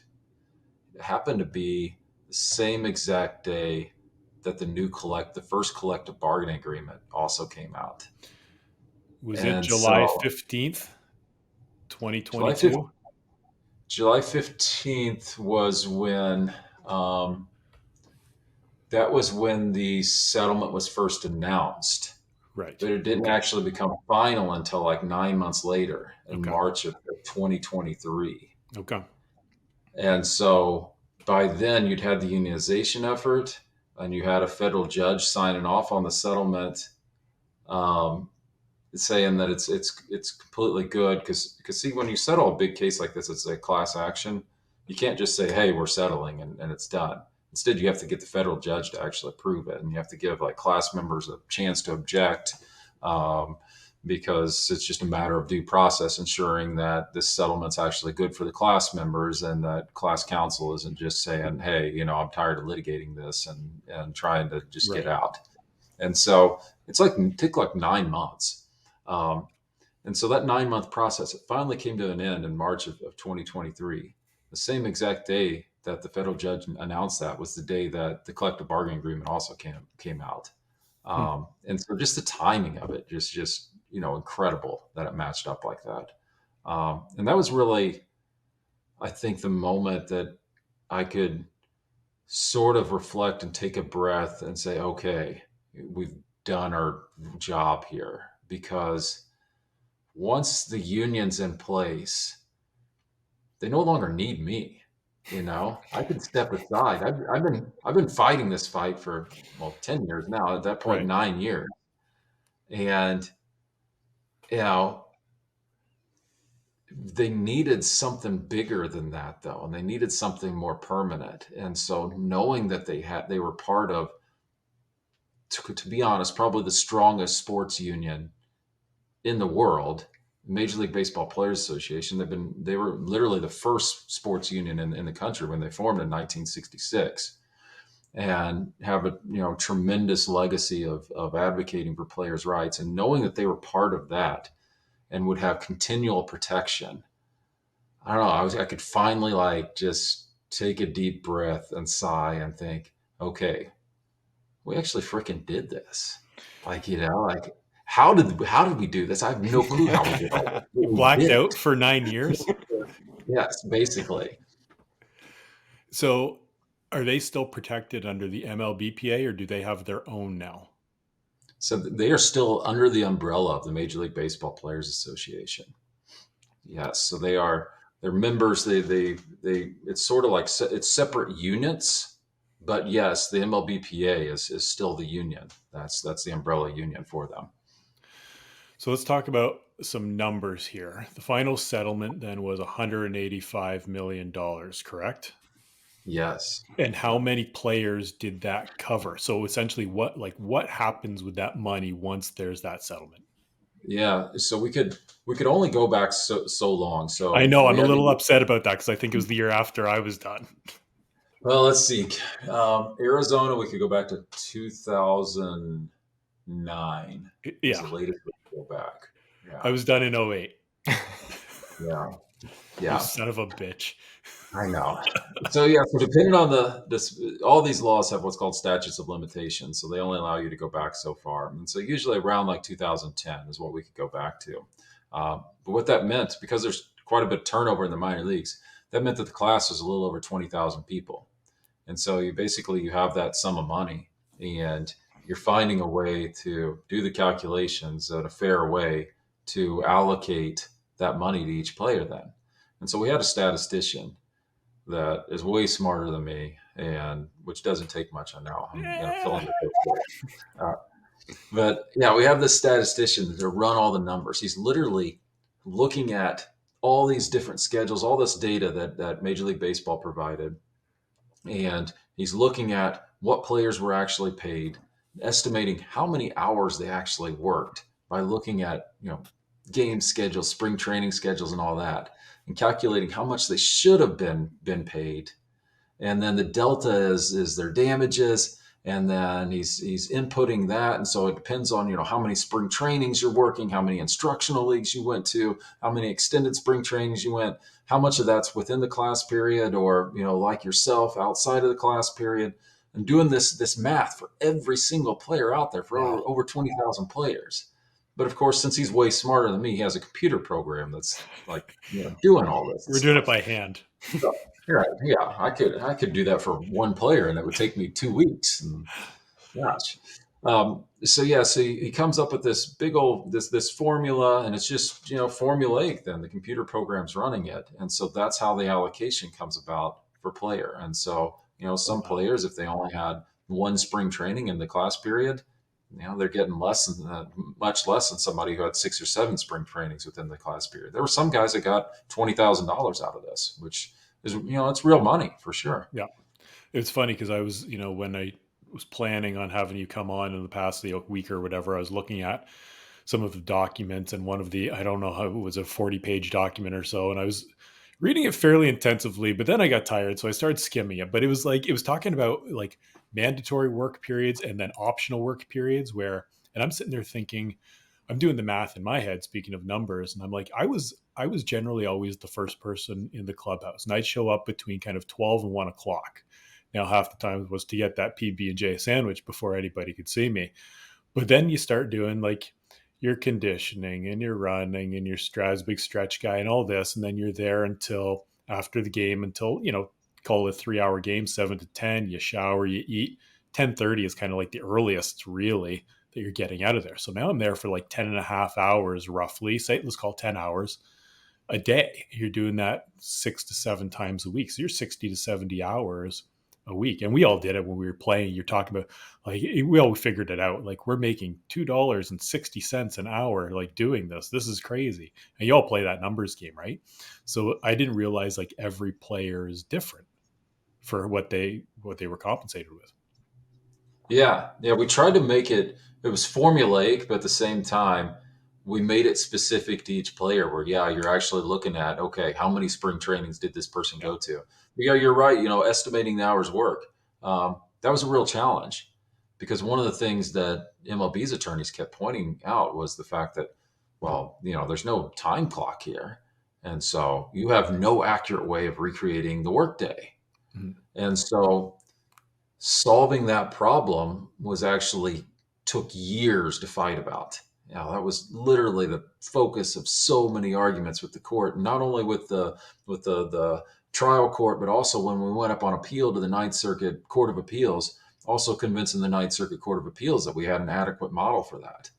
it happened to be the same exact day that the first collective bargaining agreement also came out. Was it And July so 15th, July 5th, 2022? July 15th was when um, that was when the settlement was first announced, Right. but it didn't Okay. actually become final until like 9 months later in Okay. March of 2023. Okay. And so by then you'd had the unionization effort. and you had a federal judge signing off on the settlement, um, saying that it's completely good, because see, when you settle a big case like this, it's a class action. You can't just say, hey, we're settling, and it's done. Instead, you have to get the federal judge to actually approve it, and you have to give like class members a chance to object, um, because it's just a matter of due process, ensuring that this settlement's actually good for the class members, and that class counsel isn't just saying, hey, I'm tired of litigating this, and trying to just get Right. out. And so it's like it took like 9 months. Um, and so that 9 month process, it finally came to an end in March of 2023. The same exact day that the federal judge announced that was the day that the collective bargaining agreement also came out. Hmm. And so just the timing of it, just incredible that it matched up like that. And that was really, I think, the moment that I could sort of reflect and take a breath and say, okay, we've done our job here. Because once the union's in place, they no longer need me. I can step aside. I've been fighting this fight for 10 years now. At that point, Right. 9 years, and you know they needed something bigger than that, though, and they needed something more permanent. And so, knowing that they were part of, to be honest, probably the strongest sports union in the world, Major League Baseball Players Association. They were literally the first sports union in the country when they formed in 1966, and have a tremendous legacy of advocating for players' rights. And knowing that they were part of that and would have continual protection, I don't know. I could finally like just take a deep breath and sigh and think, okay, we actually freaking did this. Like how did we do this? I have no clue how we did all this. But You we blacked did out it. for 9 years. Yes, basically. So are they still protected under the MLBPA, or do they have their own now? So they are still under the umbrella of the Major League Baseball Players Association. Yes, so they're members. They it's sort of like it's separate units, but yes, the MLBPA is still the union. That's the umbrella union for them. So let's talk about some numbers here. The final settlement then was $185 million, correct? Yes. And how many players did that cover? So essentially what happens with that money once there's that settlement? Yeah, so we could only go back so long. I So know we I'm a had little to. upset about that because I think it was the year after I was done. Well, let's see. Arizona, we could go back to 2009. Is the Yeah, latest we could go back. I Yeah, was done in '08. yeah, You yeah. son of a bitch. I know. So yeah, so depending on all these laws have what's called statutes of limitations. So they only allow you to go back so far. And so usually around like 2010 is what we could go back to. But what that meant, because there's quite a bit of turnover in the minor leagues, that meant that the class was a little over 20,000 people. And so you have that sum of money, and you're finding a way to do the calculations in a fair way to allocate that money to each player then. And so we had a statistician that is way smarter than me, and which doesn't take much. I know I'm filling the bit for it. But yeah, we have this statistician to run all the numbers. He's literally looking at all these different schedules, all this data that Major League Baseball provided, and he's looking at what players were actually paid, estimating how many hours they actually worked by looking at game schedules, spring training schedules, and all that, and calculating how much they should have been paid. And then the delta is their damages, and then he's inputting that. And so it depends on how many spring trainings you're working, how many instructional leagues you went to, how many extended spring trainings you went, how much of that's within the class period, or like yourself, outside of the class period, and doing this math for every single player out there, for Wow. over 20,000 players. But of course, since he's way smarter than me, he has a computer program that's like doing all this We're doing it stuff. by hand. So, right, yeah, I could do that for one player, and it would take me 2 weeks. And gosh, so yeah, so he comes up with this big old this formula, and it's just formulaic. Then the computer program's running it, and so that's how the allocation comes about for player. And so some Wow. players, if they only had one spring training in the class period, they're getting much less than somebody who had 6 or 7 spring trainings within the class period. There were some guys that got $20,000 out of this, which is, it's real money for sure. Yeah. It's funny because I was, when I was planning on having you come on in the past week or whatever, I was looking at some of the documents, and one of the, I don't know how it was, a 40-page document or so. And I was reading it fairly intensively, but then I got tired. So I started skimming it. But it was talking about like mandatory work periods and then optional work periods and I'm sitting there thinking, I'm doing the math in my head, speaking of numbers. And I'm like, I was generally always the first person in the clubhouse, and I'd show up between kind of 12 and 1 o'clock. Now, half the time was to get that PB&J sandwich before anybody could see me. But then you start doing like your conditioning and your running and your big stretch guy and all this. And then you're there until after the game, until, call it a 3-hour game, 7 to 10, you shower, you eat. 10:30 is kind of like the earliest really that you're getting out of there. So now I'm there for like 10 and a half hours, roughly. Say, let's call 10 hours a day. You're doing that 6 to 7 times a week. So you're 60 to 70 hours a week. And we all did it when we were playing. You're talking about like, we all figured it out. Like, we're making $2.60 an hour, like doing this. This is crazy. And you all play that numbers game, right? So I didn't realize like every player is different for what they were compensated with. Yeah, yeah. We tried to make it. It was formulaic, but at the same time, we made it specific to each player. Where yeah, you're actually looking at okay, how many spring trainings did this person Yeah. go to? Yeah, you're right. Estimating the hours work. That was a real challenge because one of the things that MLB's attorneys kept pointing out was the fact that, well, there's no time clock here, and so you have no accurate way of recreating the workday, Mhm. and so solving that problem was actually took years to fight about. That was literally the focus of so many arguments with the court, not only with the trial court, but also when we went up on appeal to the Ninth Circuit Court of Appeals, also convincing the Ninth Circuit Court of Appeals that we had an adequate model for that.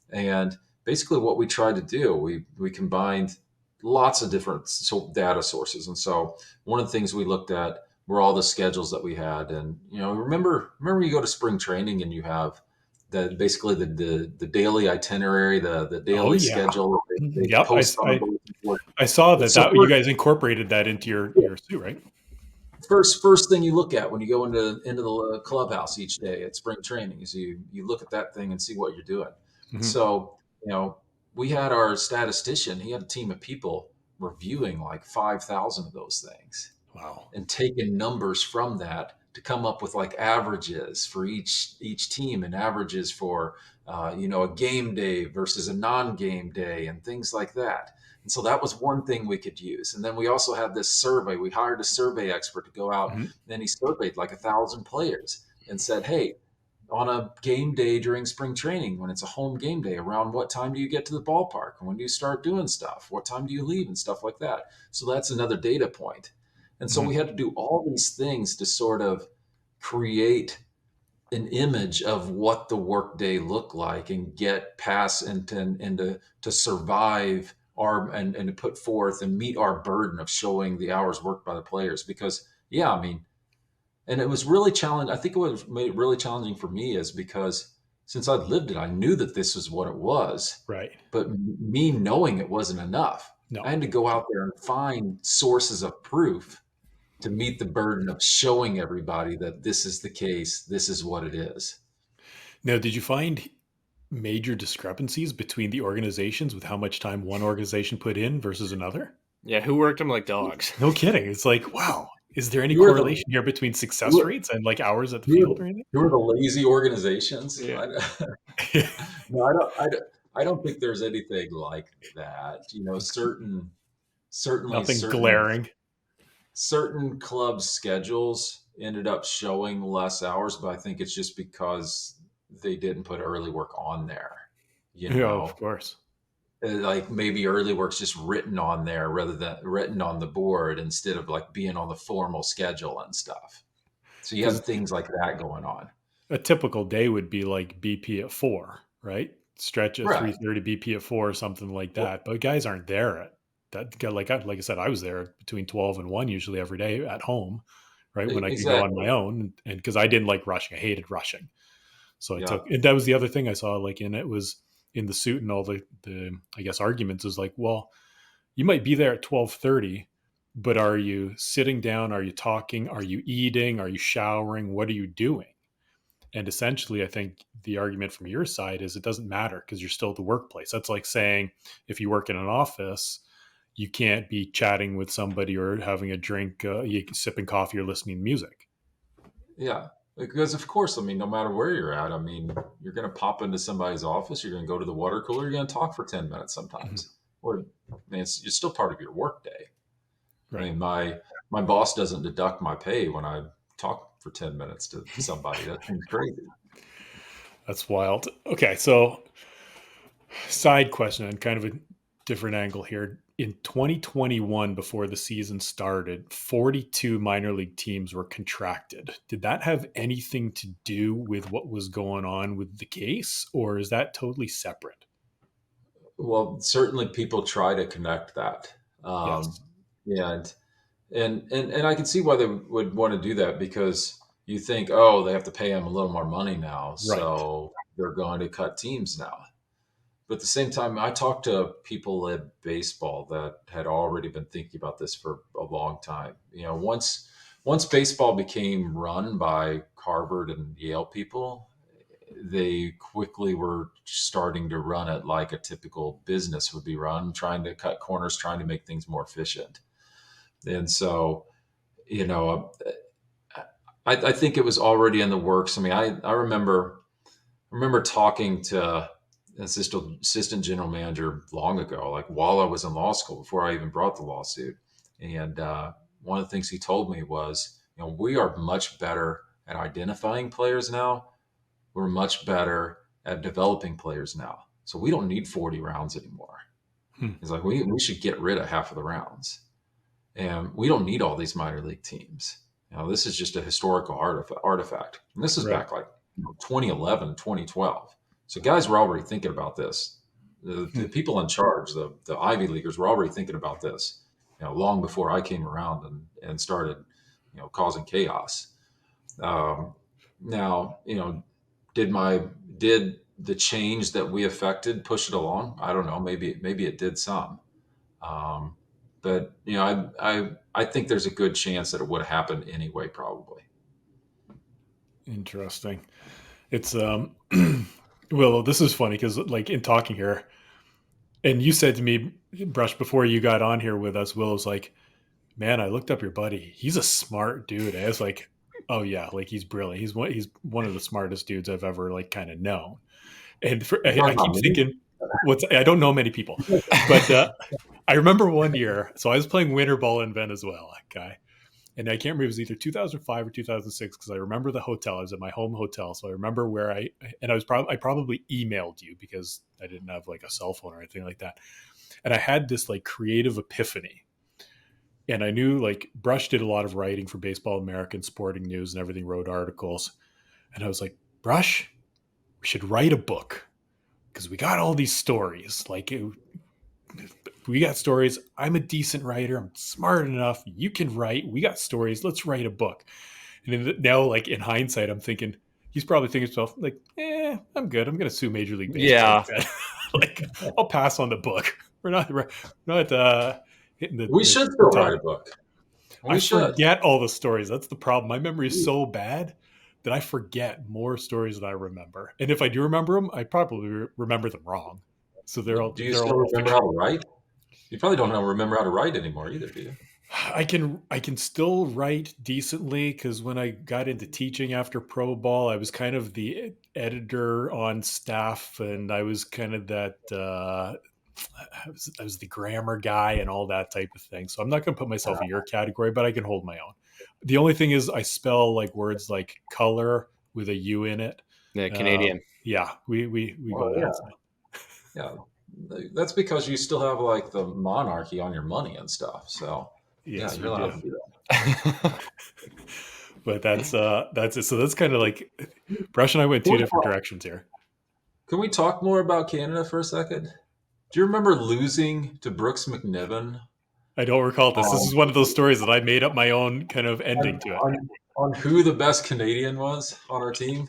And basically, what we tried to do, we combined lots of different data sources. And so, one of the things we looked at were all the schedules that we had. And remember you go to spring training and you have basically the daily itinerary, the Oh daily yeah. schedule they Yep. post on a bulletin board. I saw So that you guys incorporated that into your suit, right? first thing you look at when you go into the clubhouse each day at spring training is you look at that thing and see what you're doing. Mm-hmm. So we had our statistician. He had a team of people reviewing like 5,000 of those things Wow. and taking numbers from that to come up with like averages for each team and averages for a game day versus a non-game day and things like that. And so that was one thing we could use. And then we also had this survey. We hired a survey expert to go out, Mm-hmm. and he surveyed like 1,000 players and said, "Hey, on a game day during spring training, when it's a home game day, around what time do you get to the ballpark? And when do you start doing stuff? What time do you leave and stuff like that?" So that's another data point. And so Mm-hmm. we had to do all these things to sort of create an image of what the workday looked like and get past and to survive and to put forth and meet our burden of showing the hours worked by the players. Because yeah, I mean, and it was really challenging. I think it was made it really challenging for me is because since I'd lived it, I knew that this was what it was, Right. but me knowing it wasn't enough. I No. had to go out there and find sources of proof to meet the burden of showing everybody that this is the case, this is what it is. Now, did you find major discrepancies between the organizations with how much time one organization put in versus another? Yeah, who worked them like dogs? No kidding. It's like, wow. Is there any Who are the correlation here between who success are, rates and like hours at the who are field the, or anything? who are the lazy organizations? Yeah. No, I don't think there's anything like that. Certainly Nothing glaring. certain club schedules ended up showing less hours, but I think it's just because they didn't put early work on there. You Yeah, of know, course. like maybe early work's just written on there rather than written on the board instead of like being on the formal schedule and stuff. So you Because have things like that going on. a typical day would be like BP at 4, right? Stretch at Right. 3:30, BP at 4, or something like that. But guys aren't there at that. Like I said, I was there between 12 and 1 usually every day at home, right? When I could go on my Exactly. own, and because I didn't like rushing, I hated rushing. So I Yeah. took, and that was the other thing I saw, like, and it was in the suit and all the I guess arguments is like, well, you might be there at 12:30, but are you sitting down? Are you talking? Are you eating? Are you showering? What are you doing? And essentially, I think the argument from your side is it doesn't matter because you're still at the workplace. That's like saying if you work in an office, you can't be chatting with somebody or having a drink, you sipping coffee or listening to music. Yeah. Because of course, I mean, no matter where you're at, I mean, you're going to pop into somebody's office, you're going to go to the water cooler, you're going to talk for 10 minutes Mhm. sometimes. Or, I mean, it's still part of your work day. I Right. mean, my boss doesn't deduct my pay when I talk for 10 minutes to somebody. That seems crazy. That's wild. Okay, so side question and kind of a different angle here. In 2021, before the season started, 42 minor league teams were contracted. Did that have anything to do with what was going on with the case, or is that totally separate? Well, certainly people try to connect that. Um, Yes. and, and I can see why they would want to do that because you think, oh, they have to pay them a little more money now. Right. So they're going to cut teams now. But at the same time, I talked to people at baseball that had already been thinking about this for a long time. You know, once baseball became run by Harvard and Yale people, they quickly were starting to run it like a typical business would be run, trying to cut corners, trying to make things more efficient. And so, you know, I think it was already in the works. I mean, I remember talking to an assistant general manager long ago, like while I was in law school, before I even brought the lawsuit. And one of the things he told me was, you know, we are much better at identifying players now. We're much better at developing players now. So we don't need 40 rounds anymore. Hmm. He's like, we should get rid of half of the rounds. And we don't need all these minor league teams. You know, this is just a historical artifact. And this is Right. back like 2011, 2012. So guys were already thinking about this. The Hmm. people in charge, the Ivy Leaguers, were already thinking about this, you know, long before I came around and started, you know, causing chaos. Um, now, you know, did the change that we affected push it along? I don't know. Maybe it did some. Um, but you know, I think there's a good chance that it would have happened anyway, probably. Interesting. It's well, this is funny because like in talking here, and you said to me, Brush, before you got on here with us, Will was like, man, I looked up your buddy. He's a smart dude. And I was like, oh yeah, like he's brilliant. He's one of the smartest dudes I've ever like kind of known. And You talking I about keep me? thinking, I don't know many people, but I remember one year. So I was playing winter ball in Venezuela, guy, and I can't remember, it was either 2005 or 2006 because I remember the hotel. I was at my home hotel, so I remember where I probably emailed you because I didn't have like a cell phone or anything like that, and I had this like creative epiphany. And I knew like Brush did a lot of writing for Baseball American, Sporting News, and everything, wrote articles. And I was like, Brush, we should write a book because we got all these stories. We got stories. I'm a decent writer. I'm smart enough. You can write. We got stories. Let's write a book. And now, like in hindsight, I'm thinking he's probably thinking to himself, like, I'm good. I'm going to sue Major League Baseball Yeah. instead. Like, I'll pass on the book. We're not hitting We should the still write top. a book. I We should. forget all the stories. That's the problem. My memory is so bad that I forget more stories than I remember. And if I do remember them, I probably remember them wrong. So Do you they're still all remember fiction. how to write? You probably don't remember how to write anymore either, do you? I can still write decently because when I got into teaching after pro ball, I was kind of the editor on staff, and I was kind of that. I was the grammar guy and all that type of thing. So I'm not going to put myself in your category, but I can hold my own. The only thing is, I spell like words like color with a U in it. The Uh, Canadian. yeah, we go Oh that yeah, side. yeah. That's because you still have like the monarchy on your money and stuff. So yeah, Yes, you're we do. allowed to do But that's it. So that's kind of like Brush and I went two that. different directions here. Can we talk more about Canada for a second? Do you remember losing to Brooks McNiven? I don't recall this. This Um, is one of those stories that I made up my own kind of ending on, to it. on who the best Canadian was on our team.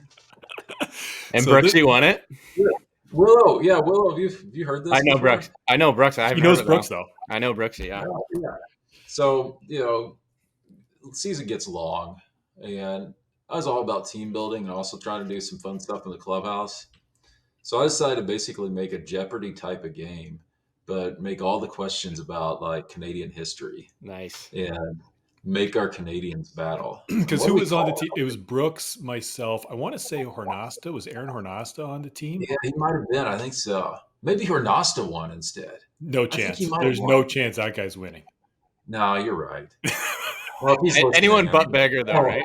And So Brooksy won it. Yeah. Willow, yeah, Willow. Have you heard I this know before? Brooks. I know Brooks. I he haven't heard knows of that. Brooks though. I know Brooksy. Yeah. Yeah, yeah. So the season gets long, and I was all about team building and also trying to do some fun stuff in the clubhouse. So I decided to basically make a Jeopardy type of game, but make all the questions about like Canadian history Nice. and make our Canadians battle. And Because what do who we was on the call team? It it? was Brooks, myself. I want to say Hornasta. Was Aaron Hornasta on the team? Yeah, he might have been. I think so. Maybe Hornasta won instead. No I think he chance. might have There's no won. chance that guy's winning. No, you're right. Well, if he's listening, Anyone but Beggar, though, oh, right?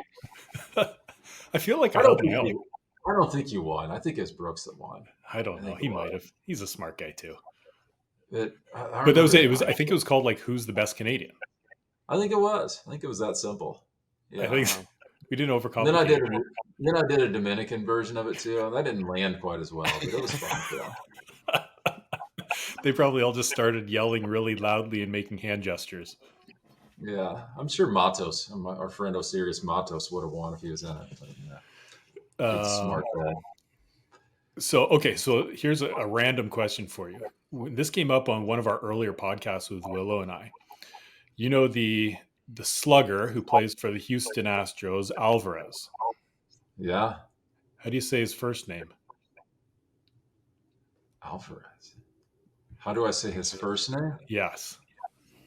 I feel like I I don't helped him think out. you. I don't think you won. I think it's Brooks that won. I don't I know. think it He might was. have. He's a smart guy too. I But that was remember it. it It was. now. I think it was called like "Who's the Best Canadian." I think it was. I think it was that simple. I Yeah. think Wow. we didn't And then I overcomplicate did it. a then I did a Dominican version of it too. And that didn't land quite as well, but it was fun too. They probably all just started yelling really loudly and making hand gestures. Yeah, I'm sure Matos, our friend Osiris Matos, would have won if he was in it. But, yeah, big Um, smart guy. so here's a random question for you. When this came up on one of our earlier podcasts with Willow and I. You know the slugger who plays for the Houston Astros, Alvarez. Yeah, How do you say his first name? Alvarez. How do I say his first name? Yes.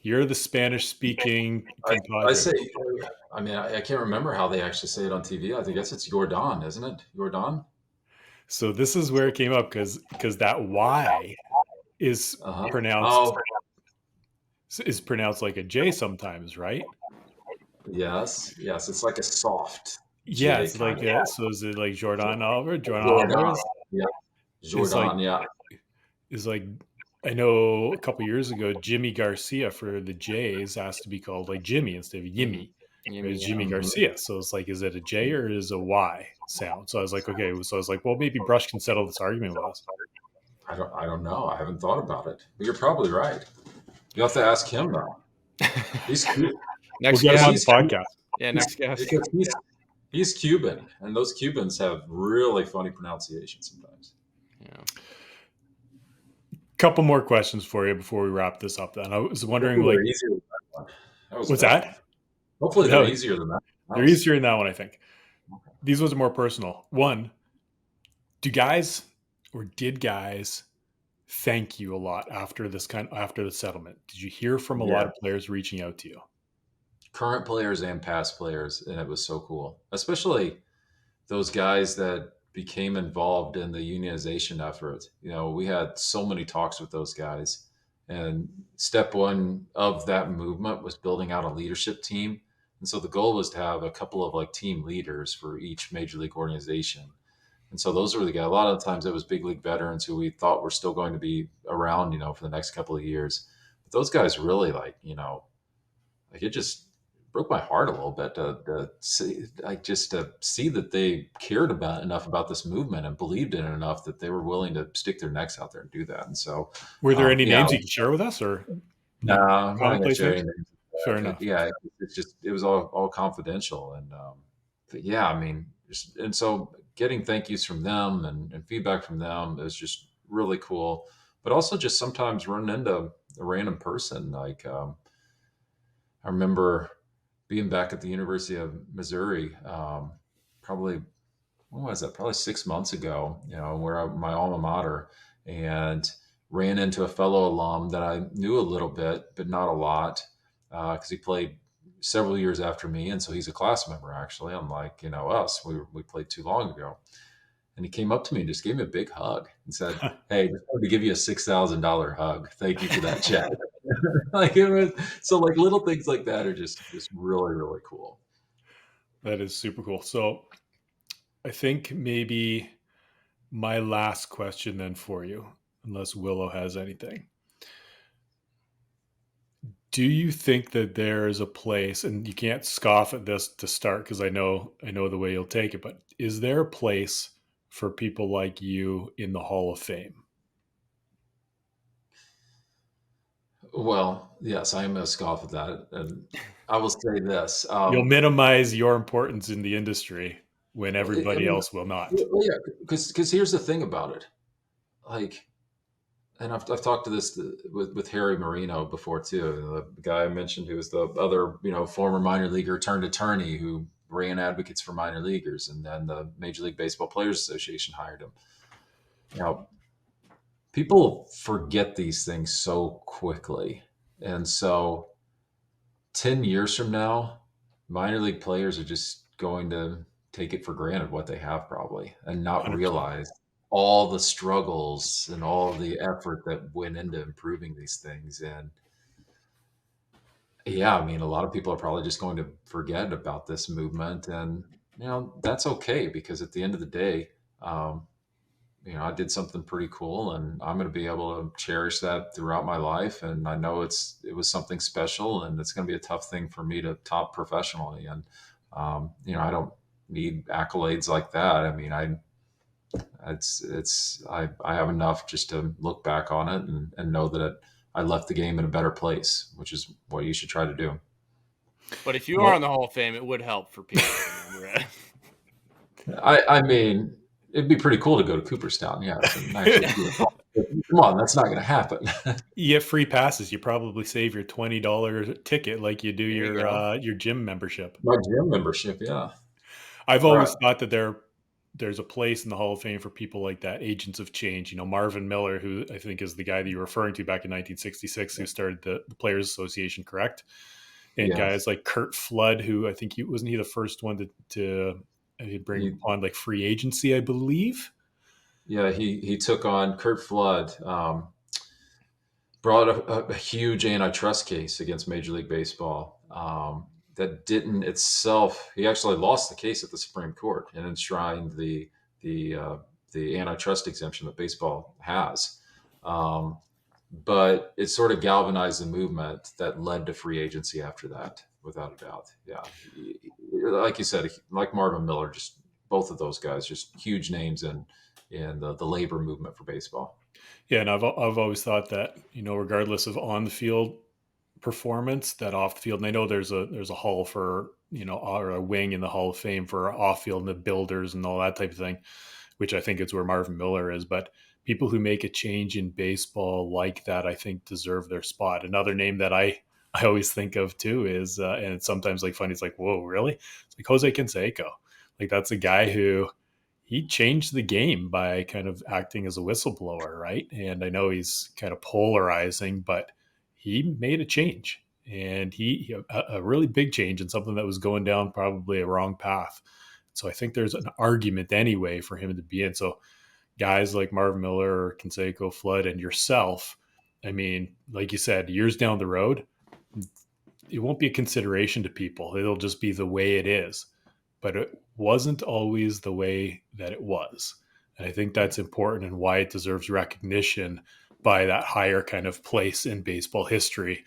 You're the Spanish speaking I compadre. say. I mean, I can't remember how they actually say it on TV. I guess it's Jordan, isn't it? Jordan. So this is where it came up because that Y is Uh huh. pronounced Oh, like a J sometimes, right? yes, yes. It's like a soft Yeah, J it's like kind of. so is it like Jordan Alvarez? Jordan Jordan. Alvarez Yeah, is like Jordan. Yeah. is like I know a couple years ago Jimmy Garcia for the Jays asked to be called like Jimmy instead of Mm-hmm. Yimmy. It was Yeah. Jimmy Mhm. Garcia. So it's like, is it a J or is it a Y sound? So I was like, okay. So I was like, well, maybe Brush can settle this argument with us. I don't know. I haven't thought about it. But you're probably right. You have to ask him though. He's Cu- We'll Next get him because on guest. the he's podcast. Yeah, he's next guest. because he's Cuban, and those Cubans have really funny pronunciation sometimes. Yeah. Couple more questions for you before we wrap this up. Then I was wondering, Hopefully like, they're easier than that one. That was what's bad. that? Hopefully they're No, easier than that. they're easier in that one. I think these ones are more personal. One, did guys thank you a lot after the settlement? Did you hear from a lot Yeah, of players reaching out to you? current players and past players, and it was so cool, especially those guys that became involved in the unionization effort. We had so many talks with those guys, and step one of that movement was building out a leadership team. And so the goal was to have a couple of like team leaders for each major league organization. And so those were the guys. A lot of the times it was big league veterans who we thought were still going to be around, for the next couple of years. But those guys really like it just broke my heart a little bit to see, like, just to see that they cared about enough about this movement and believed in it enough that they were willing to stick their necks out there and do that. And so, Were there any yeah, names you can share with us, or no, like I'm not going to commonplace share names? any names. Fair enough. Yeah, it was all confidential. And, but yeah, I mean, and so getting thank yous from them and feedback from them is just really cool. But also just sometimes running into a random person. Like, I remember being back at the University of Missouri, probably, when was that? Probably 6 months ago, my alma mater, and ran into a fellow alum that I knew a little bit, but not a lot, because he played several years after me. And so he's a class member, actually, unlike, us. We played too long ago. And he came up to me and just gave me a big hug and said, "Hey, just wanted to give you a $6,000 hug. Thank you for that check." Like, it was so, like, little things like that are just really, really cool. That is super cool. So I think maybe my last question then for you, unless Willow has anything. Do you think that there is a place, and you can't scoff at this to start because I know the way you'll take it, but is there a place for people like you in the Hall of Fame? Well, yes, I am going to scoff at that, and I will say this. You'll minimize your importance in the industry when I everybody mean, else will not. well, yeah, because here's the thing about it, like, and I've talked to this with Harry Marino before too, the guy I mentioned who was the other former minor leaguer turned attorney who ran advocates for minor leaguers, and then the Major League Baseball Players Association hired him. Now, people forget these things so quickly, and so 10 years from now, minor league players are just going to take it for granted what they have probably and not 100%. realize all the struggles and all the effort that went into improving these things. And yeah, I mean, a lot of people are probably just going to forget about this movement. And, that's okay because at the end of the day, um, I did something pretty cool and I'm going to be able to cherish that throughout my life. And I know it was something special and it's going to be a tough thing for me to top professionally. And, I don't need accolades like that. I mean, I have enough just to look back on it and know that I left the game in a better place, which is what you should try to do. But if you are in Well, the Hall of Fame, it would help for people to remember it. I mean, it'd be pretty cool to go to Cooperstown. Yes. And actually, come on, that's not going to happen. you get free passes. You probably save your $20 ticket like you do There you go. your gym membership. My gym membership. Yeah. I've All right. always thought that there's a place in the Hall of Fame for people like that, agents of change. Marvin Miller, who I think is the guy that you're referring to back in 1966, who started the Players Association, correct? And Yes. guys like Kurt Flood, who I think wasn't he the first one to bring He, upon like free agency, I believe. yeah, he took on Kurt Flood, brought a huge antitrust case against Major League Baseball that didn't itself. He actually lost the case at the Supreme Court and enshrined the uh, the antitrust exemption that baseball has. Um, but it sort of galvanized the movement that led to free agency after that, without a doubt. Yeah, like you said, like Marvin Miller, just both of those guys, just huge names in the labor movement for baseball. Yeah, and I've always thought that regardless of on the field performance, that off the field, and I know there's a hall for or a wing in the Hall of Fame for off field and the builders and all that type of thing, which I think is where Marvin Miller is. But people who make a change in baseball like that, I think, deserve their spot. Another name that I always think of too is, and it's sometimes like funny. It's like, whoa, really? It's like Jose Canseco. Like that's a guy who he changed the game by kind of acting as a whistleblower, right? And I know he's kind of polarizing, but he made a change, and a really big change in something that was going down probably a wrong path. So I think there's an argument anyway for him to be in. So guys like Marvin Miller or Canseco, Flood, and yourself, I mean, like you said, years down the road, it won't be a consideration to people. It'll just be the way it is. But it wasn't always the way that it was. And I think that's important and why it deserves recognition by that higher kind of place in baseball history,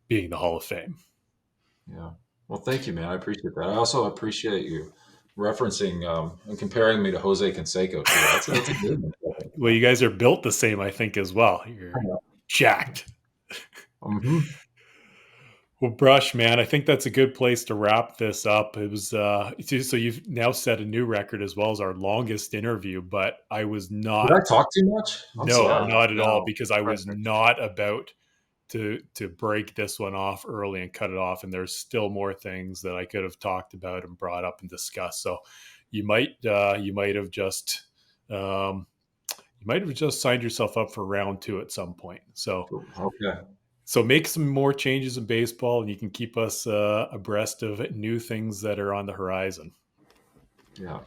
being the Hall of Fame. Yeah. Well, thank you, man. I appreciate that. I also appreciate you referencing and comparing me to Jose Canseco too. That's a good one. Well, you guys are built the same, I think, as well. You're jacked. Mm-hmm. Well, Brush, man, I think that's a good place to wrap this up. It was so you've now set a new record as well as our longest interview, but I was Did I not. talk too much? I'm No, sorry. not at all, No, because I was perfect. not about to break this one off early and cut it off. And there's still more things that I could have talked about and brought up and discussed. So you might have just um, you might have just signed yourself up for round two at some point. Okay. So make some more changes in baseball, and you can keep us abreast of new things that are on the horizon. Yeah.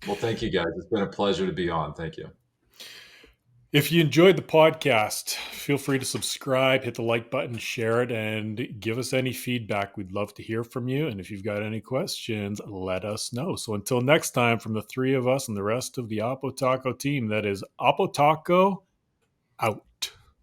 Well, thank you guys. It's been a pleasure to be on. Thank you. If you enjoyed the podcast, feel free to subscribe, hit the like button, share it, and give us any feedback. We'd love to hear from you. And if you've got any questions, let us know. So until next time, from the three of us and the rest of the Oppotaco team, that is Oppotaco out.